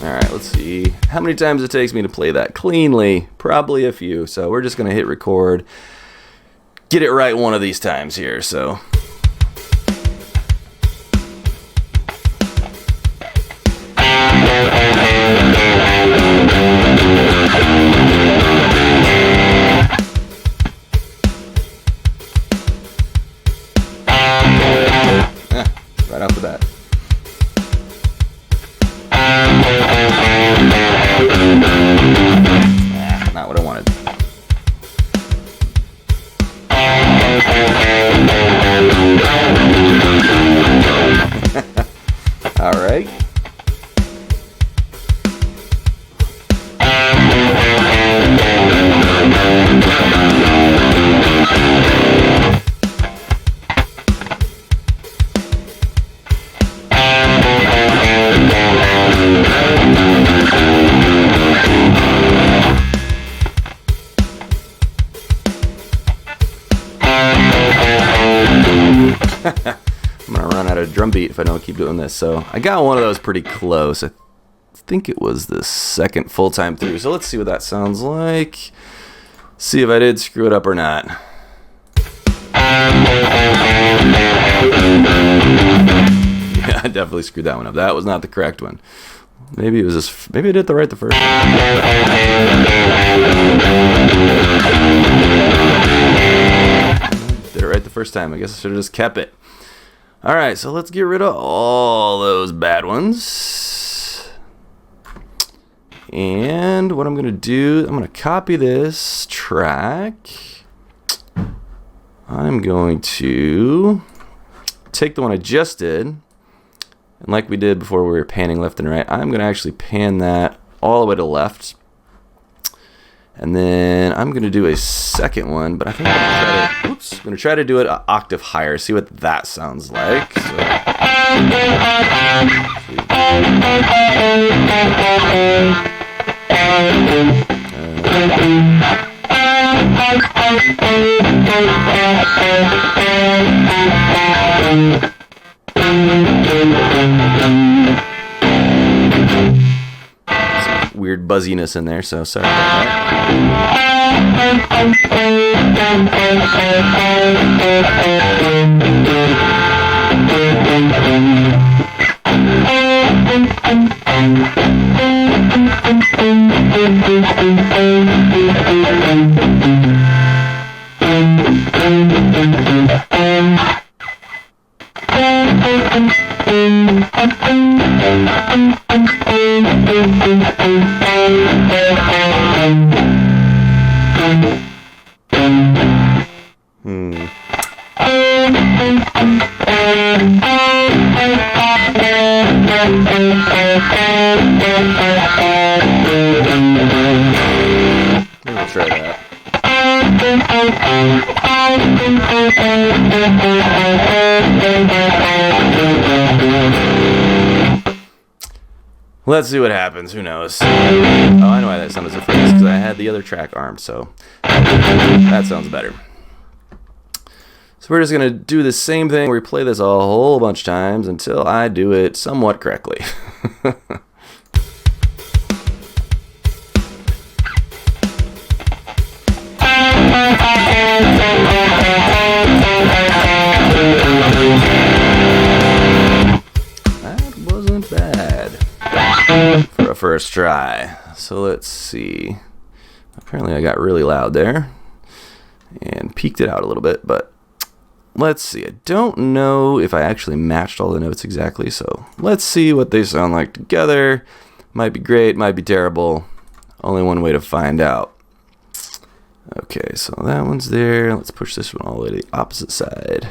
Alright, let's see how many times it takes me to play that cleanly. Probably a few, so we're just gonna hit record. Get it right one of these times here, so. Right off the bat. Not what I wanted. All right. I'm gonna run out of drum beat if I don't keep doing this. So I got one of those pretty close. I think it was the second full time through. So let's see what that sounds like. See if I did screw it up or not. Yeah, I definitely screwed that one up. That was not the correct one. Maybe it was just, maybe I did the right the first time. Did it right the first time. I guess I should have just kept it. All right, so let's get rid of all those bad ones. And what I'm going to do, I'm going to copy this track. I'm going to take the one I just did, and like we did before we were panning left and right, I'm going to actually pan that all the way to the left. And then I'm going to do a second one, but I think I'm going to try to do it an octave higher, see what that sounds like. So. Some weird buzziness in there, so sorry about We'll try that. Let's see what happens. Who knows? Oh, I know why that sounded so funny. It's because I had the other track armed, so that sounds better. So we're just going to do the same thing. We play this a whole bunch of times until I do it somewhat correctly. That wasn't bad for a first try. So let's see. Apparently I got really loud there and peaked it out a little bit, but let's see. I don't know if I actually matched all the notes exactly, so let's see what they sound like together. Might be great, might be terrible. Only one way to find out. Okay, so that one's there. Let's push this one all the way to the opposite side.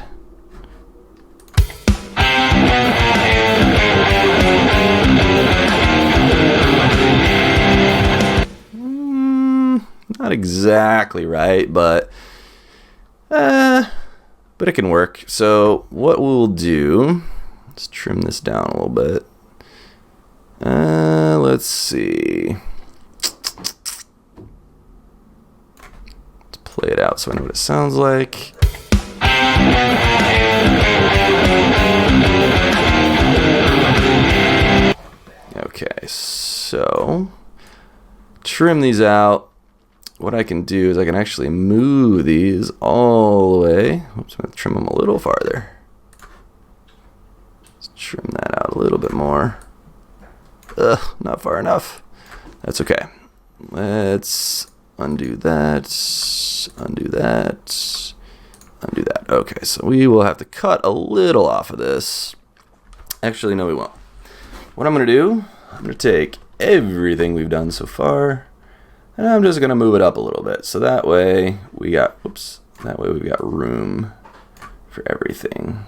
Not exactly right, but it can work. So what we'll do, let's trim this down a little bit. Let's see. Let's play it out so I know what it sounds like. Okay, so trim these out. What I can do is I can actually move these all the way. Oops, I'm going to trim them a little farther. Let's trim that out a little bit more. Ugh, not far enough. That's okay. Let's undo that, undo that, undo that. Okay, so we will have to cut a little off of this. Actually, no, we won't. What I'm going to do, I'm going to take everything we've done so far, and I'm just going to move it up a little bit. So that way we got, that way we've got room for everything.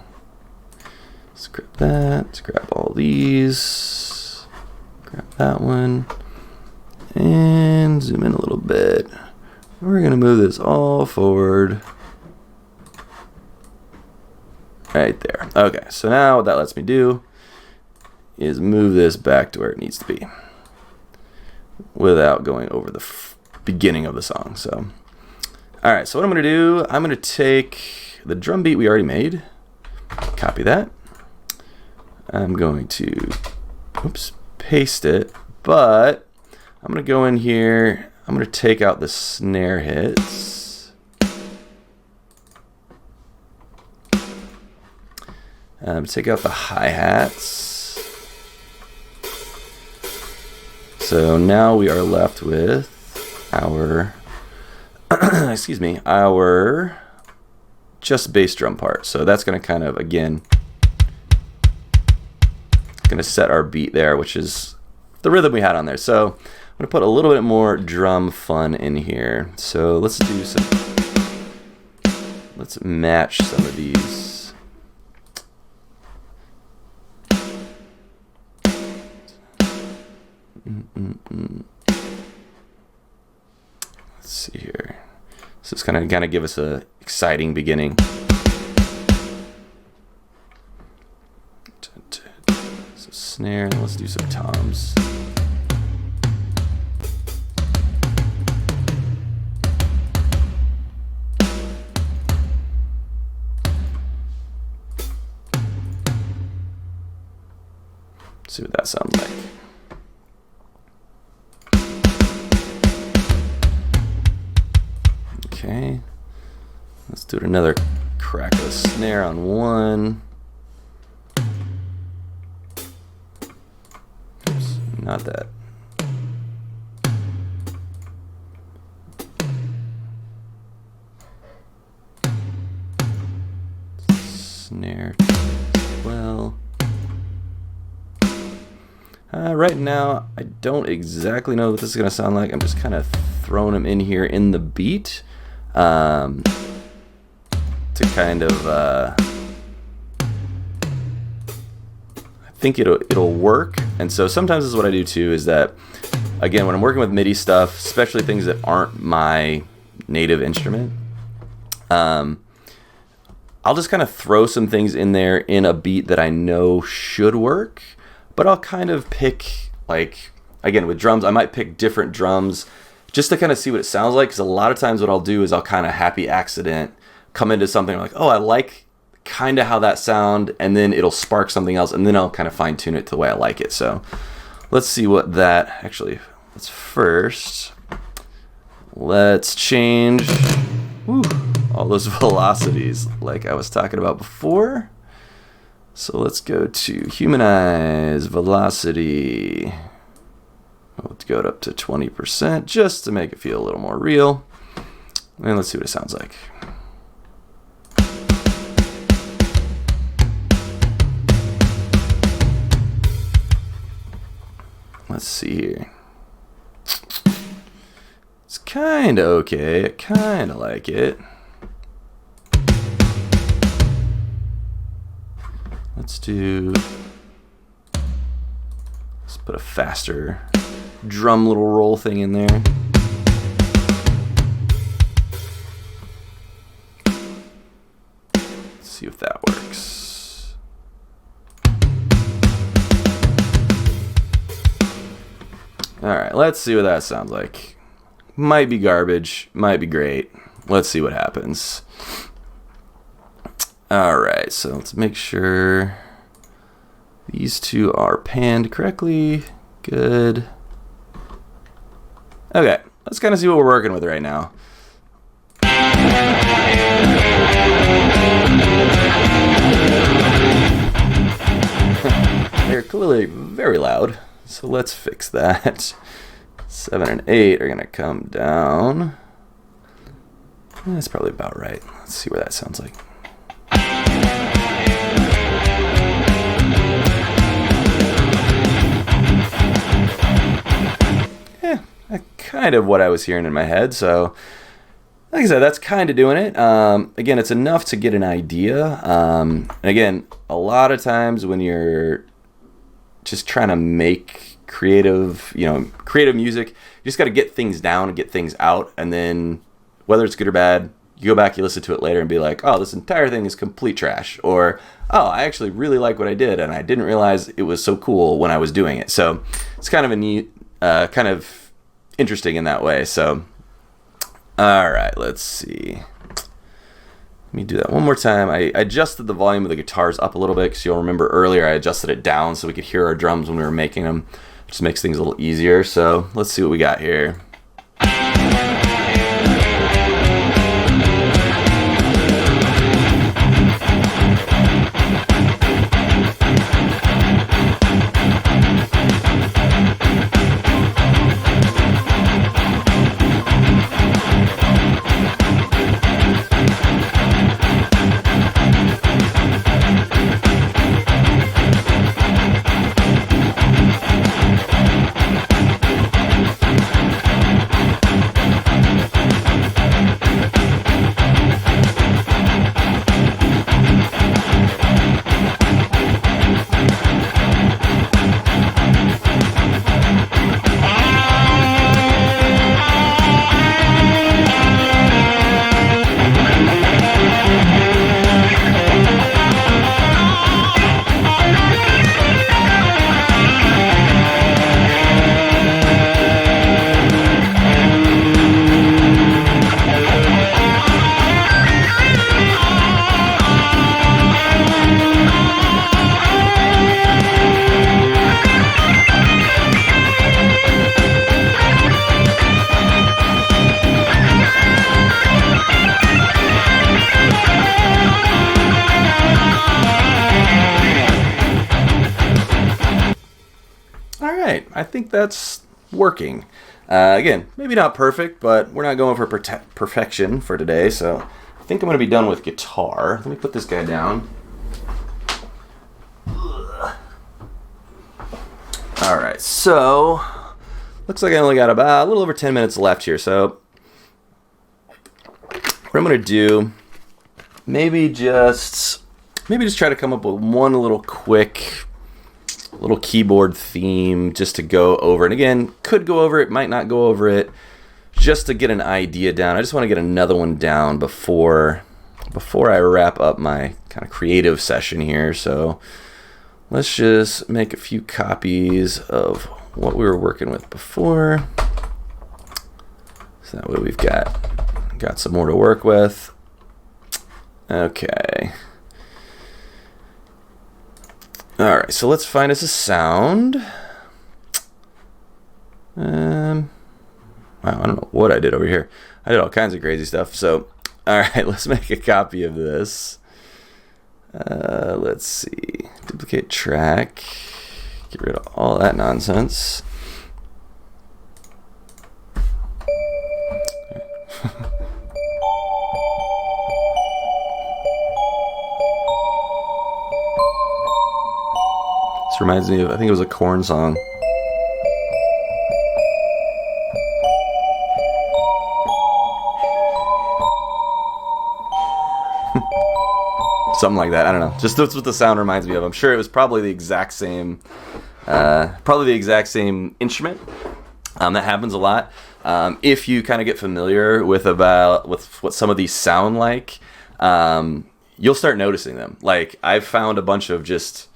Let's grab that, let's grab all these, grab that one, and zoom in a little bit. We're going to move this all forward. Right there. Okay, so now what that lets me do is move this back to where it needs to be without going over the beginning of the song. So, all right, so what I'm going to do, I'm going to take the drum beat we already made, copy that. I'm going to, paste it, but I'm going to go in here. I'm going to take out the snare hits. Take out the hi-hats. So now we are left with our, our just bass drum part. So that's going to kind of, again, going to set our beat there, which is the rhythm we had on there. So I'm going to put a little bit more drum fun in here. So let's match some of these. Let's see here. So it's kind of give us a exciting beginning. So snare, and let's do some toms. See what that sounds like. Okay, let's do another crack of the snare on one. Oops, not that. Snare as well. Right now, I don't exactly know what this is going to sound like. I'm just kind of throwing them in here in the beat to kind of, I think it'll work. And so sometimes this is what I do too, is that, again, when I'm working with MIDI stuff, especially things that aren't my native instrument, I'll just kind of throw some things in there in a beat that I know should work. But I'll kind of pick, like, again, with drums, I might pick different drums just to kind of see what it sounds like. Because a lot of times what I'll do is I'll kind of happy accident come into something like, oh, I like kind of how that sound, and then it'll spark something else, and then I'll kind of fine tune it to the way I like it. So let's see what that, actually, let's change all those velocities like I was talking about before. So let's go to humanize velocity. Let's go up to 20% just to make it feel a little more real. And let's see what it sounds like. Let's see here. It's kind of okay. I kind of like it. Let's put a faster drum little roll thing in there. Let's see if that works. All right, let's see what that sounds like. Might be garbage, might be great. Let's see what happens. All right, so let's make sure these two are panned correctly. Good. Okay, let's kind of see what we're working with right now. They're clearly very loud, so let's fix that. 7 and 8 are gonna come down. That's probably about right. Let's see where that sounds like. Kind of what I was hearing in my head. So like I said, that's kind of doing it. Again, it's enough to get an idea. And again, a lot of times when you're just trying to make creative music, you just got to get things down and get things out. And then whether it's good or bad, you go back, you listen to it later and be like, oh, this entire thing is complete trash. Or, oh, I actually really like what I did and I didn't realize it was so cool when I was doing it. So it's kind of a neat, kind of interesting in that way. So all right, let's see. Let me do that one more time. I adjusted the volume of the guitars up a little bit because you'll remember earlier I adjusted it down so we could hear our drums when we were making them. Just makes things a little easier. So let's see what we got here. I think that's working. Again, maybe not perfect, but we're not going for perfection for today, so I think I'm going to be done with guitar. Let me put this guy down. Alright, so looks like I only got about a little over 10 minutes left here, so what I'm going to do, maybe just try to come up with one little quick little keyboard theme just to go over. And again, could go over it, might not go over it, just to get an idea down. I just want to get another one down before I wrap up my kind of creative session here. So let's just make a few copies of what we were working with before. So that way we've got some more to work with. Okay. Alright, so let's find us a sound. Wow, I don't know what I did over here. I did all kinds of crazy stuff. So, alright, let's make a copy of this. Let's see. Duplicate track. Get rid of all that nonsense. This reminds me of, I think it was a Korn song. Something like that. I don't know. Just that's what the sound reminds me of. I'm sure it was probably the exact same instrument. That happens a lot. If you kind of get familiar with what some of these sound like, you'll start noticing them. Like I've found a bunch of just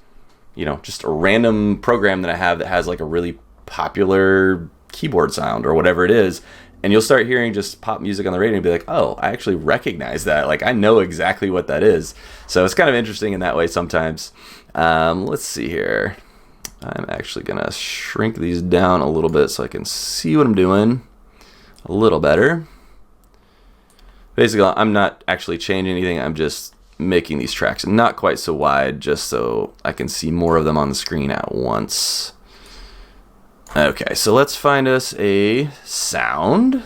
a random program that I have that has like a really popular keyboard sound or whatever it is. And you'll start hearing just pop music on the radio and be like, oh, I actually recognize that. Like I know exactly what that is. So it's kind of interesting in that way sometimes. Let's see here. I'm actually going to shrink these down a little bit so I can see what I'm doing a little better. Basically, I'm not actually changing anything. I'm just making these tracks not quite so wide just so I can see more of them on the screen at once. Okay, so let's find us a sound.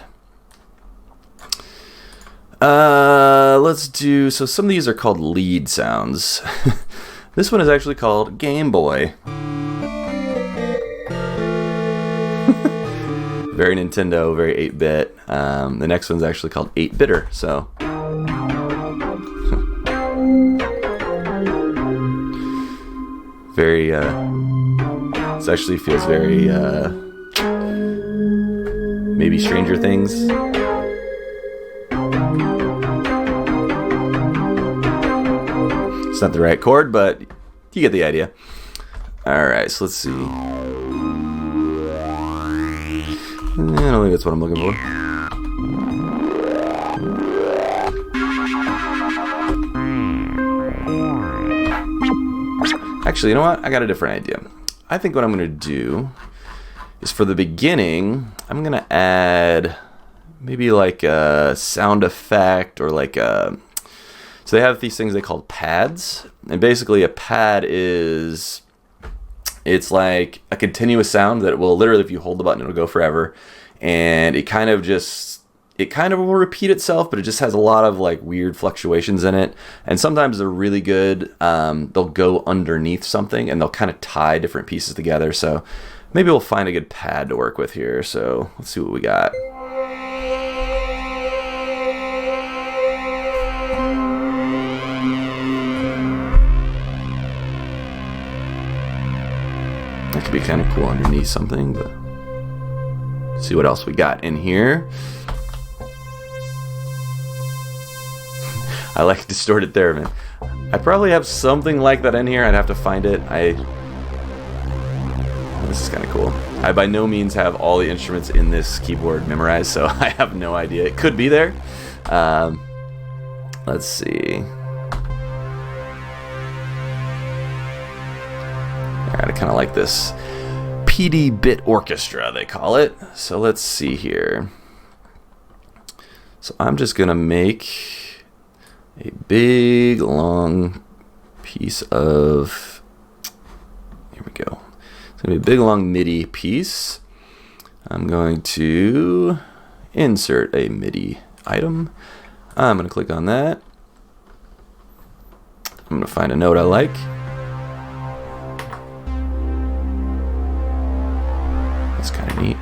Let's do, so some of these are called lead sounds. This one is actually called Game Boy. Very Nintendo, very 8-bit. The next one's actually called 8-bitter, so. Very, this actually feels very, maybe Stranger Things. It's not the right chord, but you get the idea. Alright, so let's see. I don't think that's what I'm looking for. Actually, you know what? I got a different idea. I think what I'm going to do is for the beginning, I'm going to add maybe like a sound effect or like a... So they have these things they call pads. And basically a pad is... It's like a continuous sound that will literally, if you hold the button, it'll go forever. And it kind of will repeat itself, but it just has a lot of like weird fluctuations in it. And sometimes they're really good. They'll go underneath something and they'll kind of tie different pieces together. So maybe we'll find a good pad to work with here. So let's see what we got. That could be kind of cool underneath something, but let's see what else we got in here. I like distorted theremin. I probably have something like that in here. I'd have to find it. This is kind of cool. I by no means have all the instruments in this keyboard memorized, so I have no idea. It could be there. Let's see. I kind of like this PD bit orchestra, they call it. So let's see here. So I'm just gonna make a big long piece of, here we go. It's gonna be a big long MIDI piece. I'm going to insert a MIDI item. I'm gonna click on that. I'm gonna find a note I like. That's kind of neat.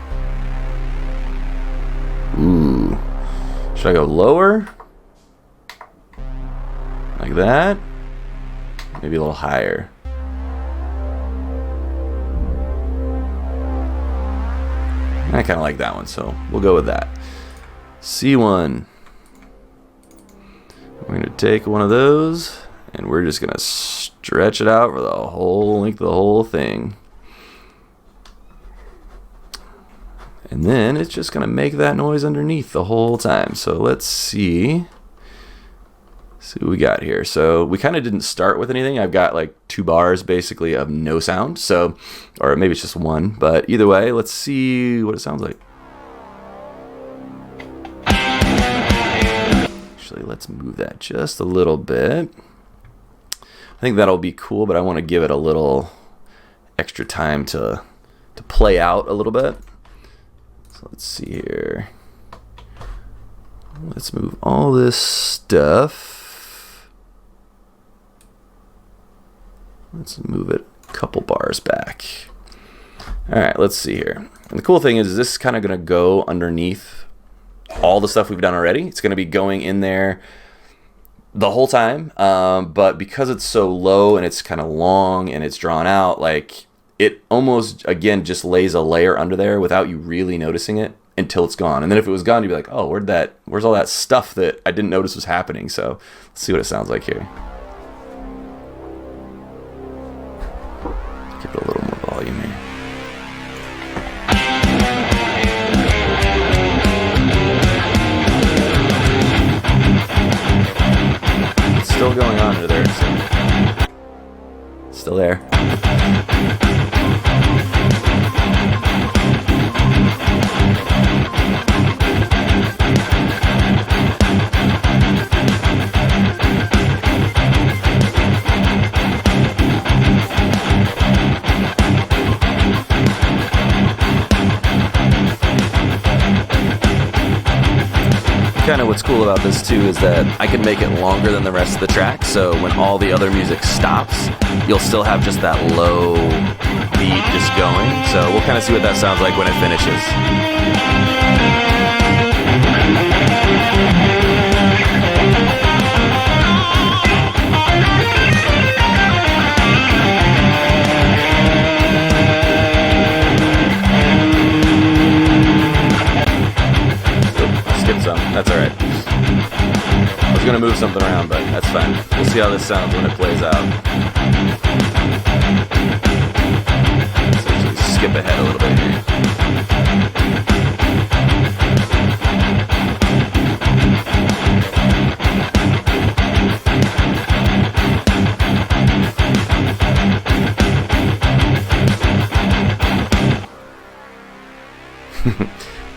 Ooh. Should I go lower? Like that? Maybe a little higher. I kind of like that one, so we'll go with that. C1. We're going to take one of those, and we're just going to stretch it out for the whole length of the whole thing. And then it's just going to make that noise underneath the whole time. So let's see what we got here. So we kind of didn't start with anything. I've got like 2 bars basically of no sound. So, or maybe it's just 1. But either way, let's see what it sounds like. Actually, let's move that just a little bit. I think that'll be cool, but I want to give it a little extra time to play out a little bit. So let's see here. Let's move all this stuff. Let's move it a couple bars back. All right, let's see here. And the cool thing is this is kind of going to go underneath all the stuff we've done already. It's going to be going in there the whole time. But because it's so low and it's kind of long and it's drawn out, like it almost, again, just lays a layer under there without you really noticing it until it's gone. And then if it was gone, you'd be like, oh, where's all that stuff that I didn't notice was happening? So let's see what it sounds like here. Give it a little more volume here. It's still going on under there. So it's still there. Kind of what's cool about this too is that I can make it longer than the rest of the track, so when all the other music stops, you'll still have just that low beat just going. So we'll kind of see what that sounds like when it finishes. That's alright. I was gonna move something around, but that's fine. We'll see how this sounds when it plays out. Let's actually skip ahead a little bit here.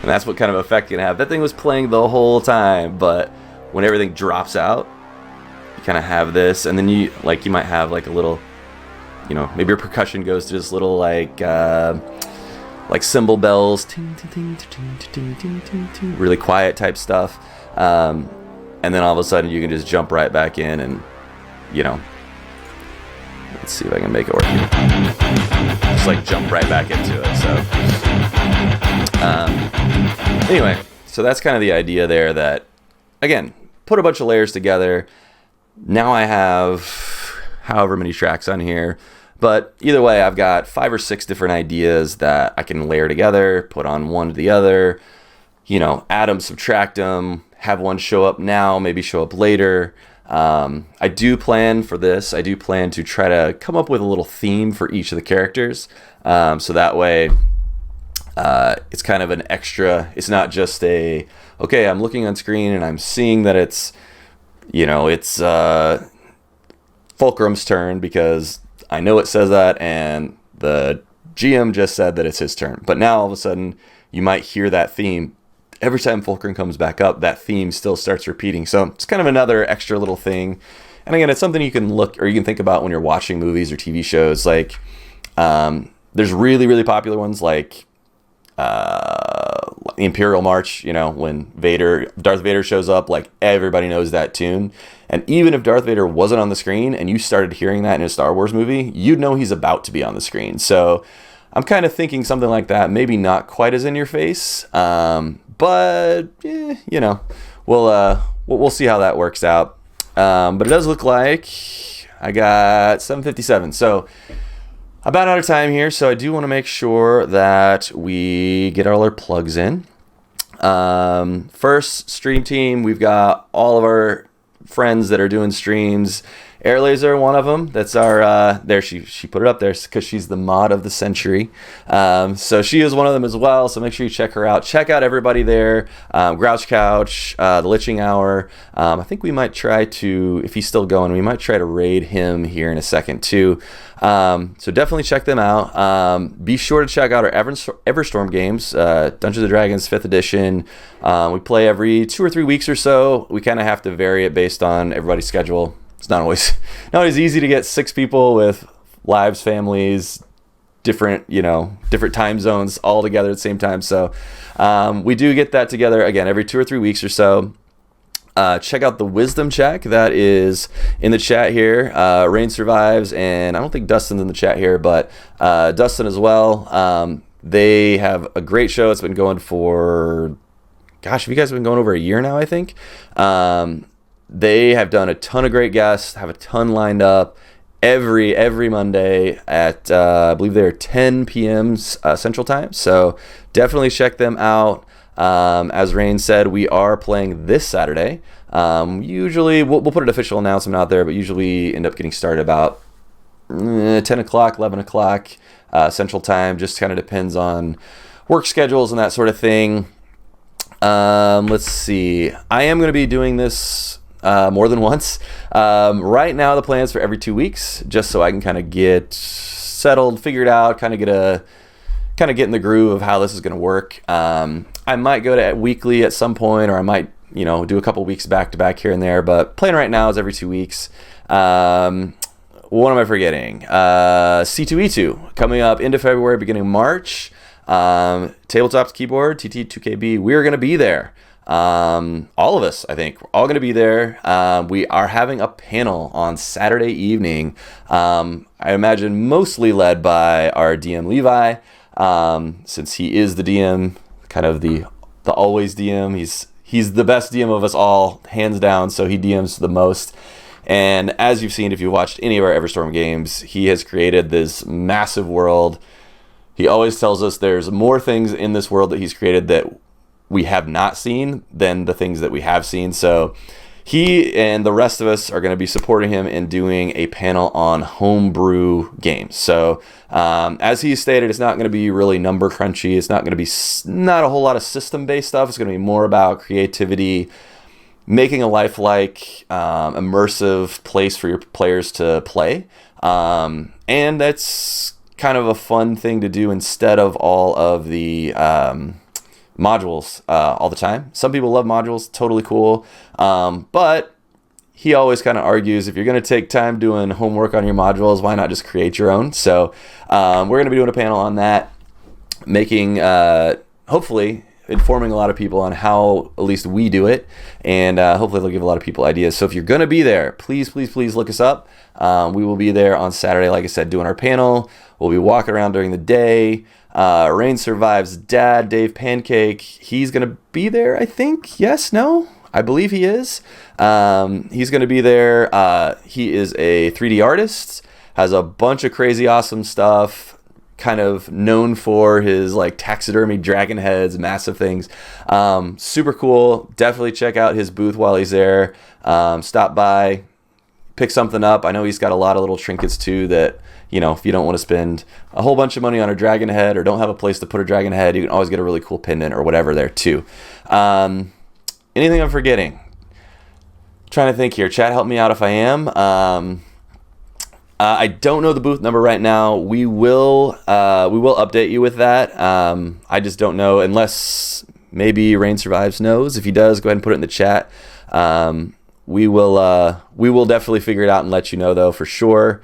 And that's what kind of effect you can have. That thing was playing the whole time, but when everything drops out, you kind of have this, and then you might have like a little, maybe your percussion goes to this little like cymbal bells, ting, ting, ting, ting, ting, ting, ting, ting, really quiet type stuff, and then all of a sudden you can just jump right back in, and let's see if I can make it work. Just like jump right back into it. So anyway, so that's kind of the idea there. That again, put a bunch of layers together. Now I have however many tracks on here, but either way, I've got 5 or 6 different ideas that I can layer together, put on one to the other, add them, subtract them, have one show up now, maybe show up later. I do plan for this. I do plan to try to come up with a little theme for each of the characters. So that way, it's kind of an extra. It's not just okay, I'm looking on screen and I'm seeing that it's Fulcrum's turn because I know it says that, and the GM just said that it's his turn. But now all of a sudden, you might hear that theme. Every time Fulcrum comes back up, that theme still starts repeating. So it's kind of another extra little thing. And again, it's something you can think about when you're watching movies or TV shows. Like, there's really, really popular ones like the Imperial March, when Darth Vader shows up, like everybody knows that tune. And even if Darth Vader wasn't on the screen and you started hearing that in a Star Wars movie, you'd know he's about to be on the screen. So I'm kind of thinking something like that, maybe not quite as in your face, but we'll see how that works out. But it does look like I got 7:57, so about out of time here. So I do want to make sure that we get all our plugs in. First stream team, we've got all of our friends that are doing streams. Air Laser, one of them. That's our there. She put it up there because she's the mod of the century. So she is one of them as well. So make sure you check her out. Check out everybody there. Grouch Couch, the Liching Hour. I think we might try to, if he's still going, we might try to raid him here in a second too. So definitely check them out. Be sure to check out our Everstorm games, Dungeons & Dragons 5th edition. We play every 2 or 3 weeks or so. We kind of have to vary it based on everybody's schedule. It's not always easy to get 6 people with lives, families, different time zones all together at the same time. So we do get that together again every 2 or 3 weeks or so. Check out the wisdom check that is in the chat here. Rain survives, and I don't think Dustin's in the chat here, but Dustin as well. They have a great show. It's been going for, have you guys been going over a year now, I think. They have done a ton of great guests, have a ton lined up every Monday at, I believe they're 10 p.m. Central Time. So definitely check them out. As Rain said, we are playing this Saturday. Usually, we'll put an official announcement out there, but usually we end up getting started about 10 o'clock, 11 o'clock Central Time. Just kind of depends on work schedules and that sort of thing. Let's see. I am going to be doing this more than once. Right now, the plan's for every 2 weeks, just so I can kind of get settled, figured out, kind of get in the groove of how this is going to work. I might go to weekly at some point, or I might, do a couple weeks back to back here and there. But plan right now is every 2 weeks. What am I forgetting? C2E2 coming up into February, beginning March. Tabletop Keyboard, TT2KB. We're going to be there. All of us, I think, we're all going to be there. We are having a panel on Saturday evening. I imagine mostly led by our DM Levi, since he is the DM, kind of the always DM. He's the best DM of us all, hands down. So he DMs the most. And as you've seen, if you watched any of our Everstorm games, he has created this massive world. He always tells us there's more things in this world that he's created that we have not seen than the things that we have seen. So he and the rest of us are going to be supporting him in doing a panel on homebrew games. So as he stated, it's not going to be really number crunchy. It's not going to be not a whole lot of system-based stuff. It's going to be more about creativity, making a lifelike, immersive place for your players to play. And that's kind of a fun thing to do instead of all of the modules all the time. Some people love modules, totally cool. But he always kind of argues, if you're going to take time doing homework on your modules, why not just create your own? So we're going to be doing a panel on that, making, hopefully, informing a lot of people on how at least we do it, and hopefully they'll give a lot of people ideas. So if you're going to be there, please look us up. We will be there on Saturday, like I said, doing our panel. We'll be walking around during the day. Rain Survives dad, Dave Pancake, he's going to be there, I think. Yes, no? I believe he is. He's going to be there. He is a 3D artist, has a bunch of crazy awesome stuff, kind of known for his like taxidermy dragon heads, massive things. Super cool. Definitely check out his booth while he's there. Stop by, pick something up. I know he's got a lot of little trinkets too that, you know, if you don't want to spend a whole bunch of money on a dragon head or don't have a place to put a dragon head, you can always get a really cool pendant or whatever there too. Anything I'm forgetting? Trying to think here. Chat, help me out if I am. I don't know the booth number right now. We will update you with that. I just don't know, unless maybe Rain Survives knows. If he does, go ahead and put it in the chat. We will definitely figure it out and let you know, though, for sure.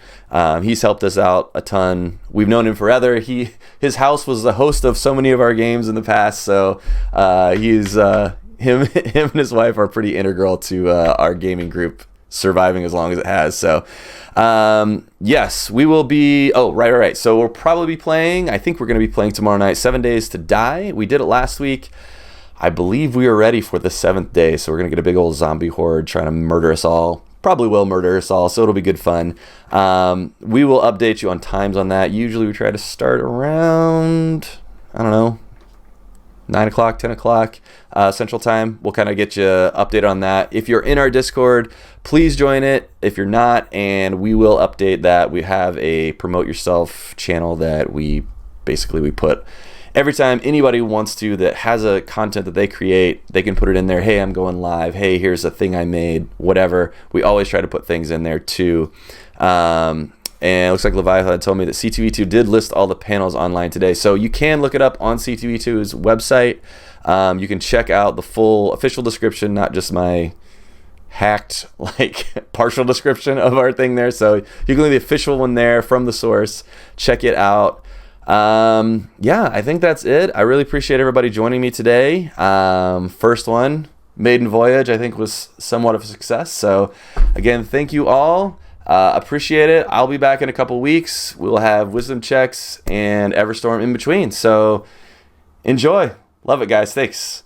He's helped us out a ton. We've known him forever. His house was the host of so many of our games in the past, so him and his wife are pretty integral to our gaming group surviving as long as it has. So yes, we will be. Oh, right. So we'll probably be playing. I think we're going to be playing tomorrow night, 7 Days to Die. We did it last week. I believe we are ready for the 7th day, so we're going to get a big old zombie horde trying to murder us all. Probably will murder us all, so it'll be good fun. We will update you on times on that. Usually we try to start around, I don't know, 9 o'clock, 10 o'clock Central Time. We'll kind of get you updated on that. If you're in our Discord, please join it. If you're not, and we will update that. We have a Promote Yourself channel that we put every time anybody wants to, that has a content that they create, they can put it in there. Hey, I'm going live. Hey, here's a thing I made, whatever. We always try to put things in there too. And it looks like Leviathan told me that C2E2 did list all the panels online today. So you can look it up on C2E2's website. You can check out the full official description, not just my hacked, like, partial description of our thing there. So you can look at the official one there from the source. Check it out. Yeah, I think that's it. I really appreciate everybody joining me today. First one, maiden voyage, I think was somewhat of a success. So again, thank you all. Appreciate it. I'll be back in a couple weeks. We'll have wisdom checks and Everstorm in between. So enjoy. Love it, guys. Thanks.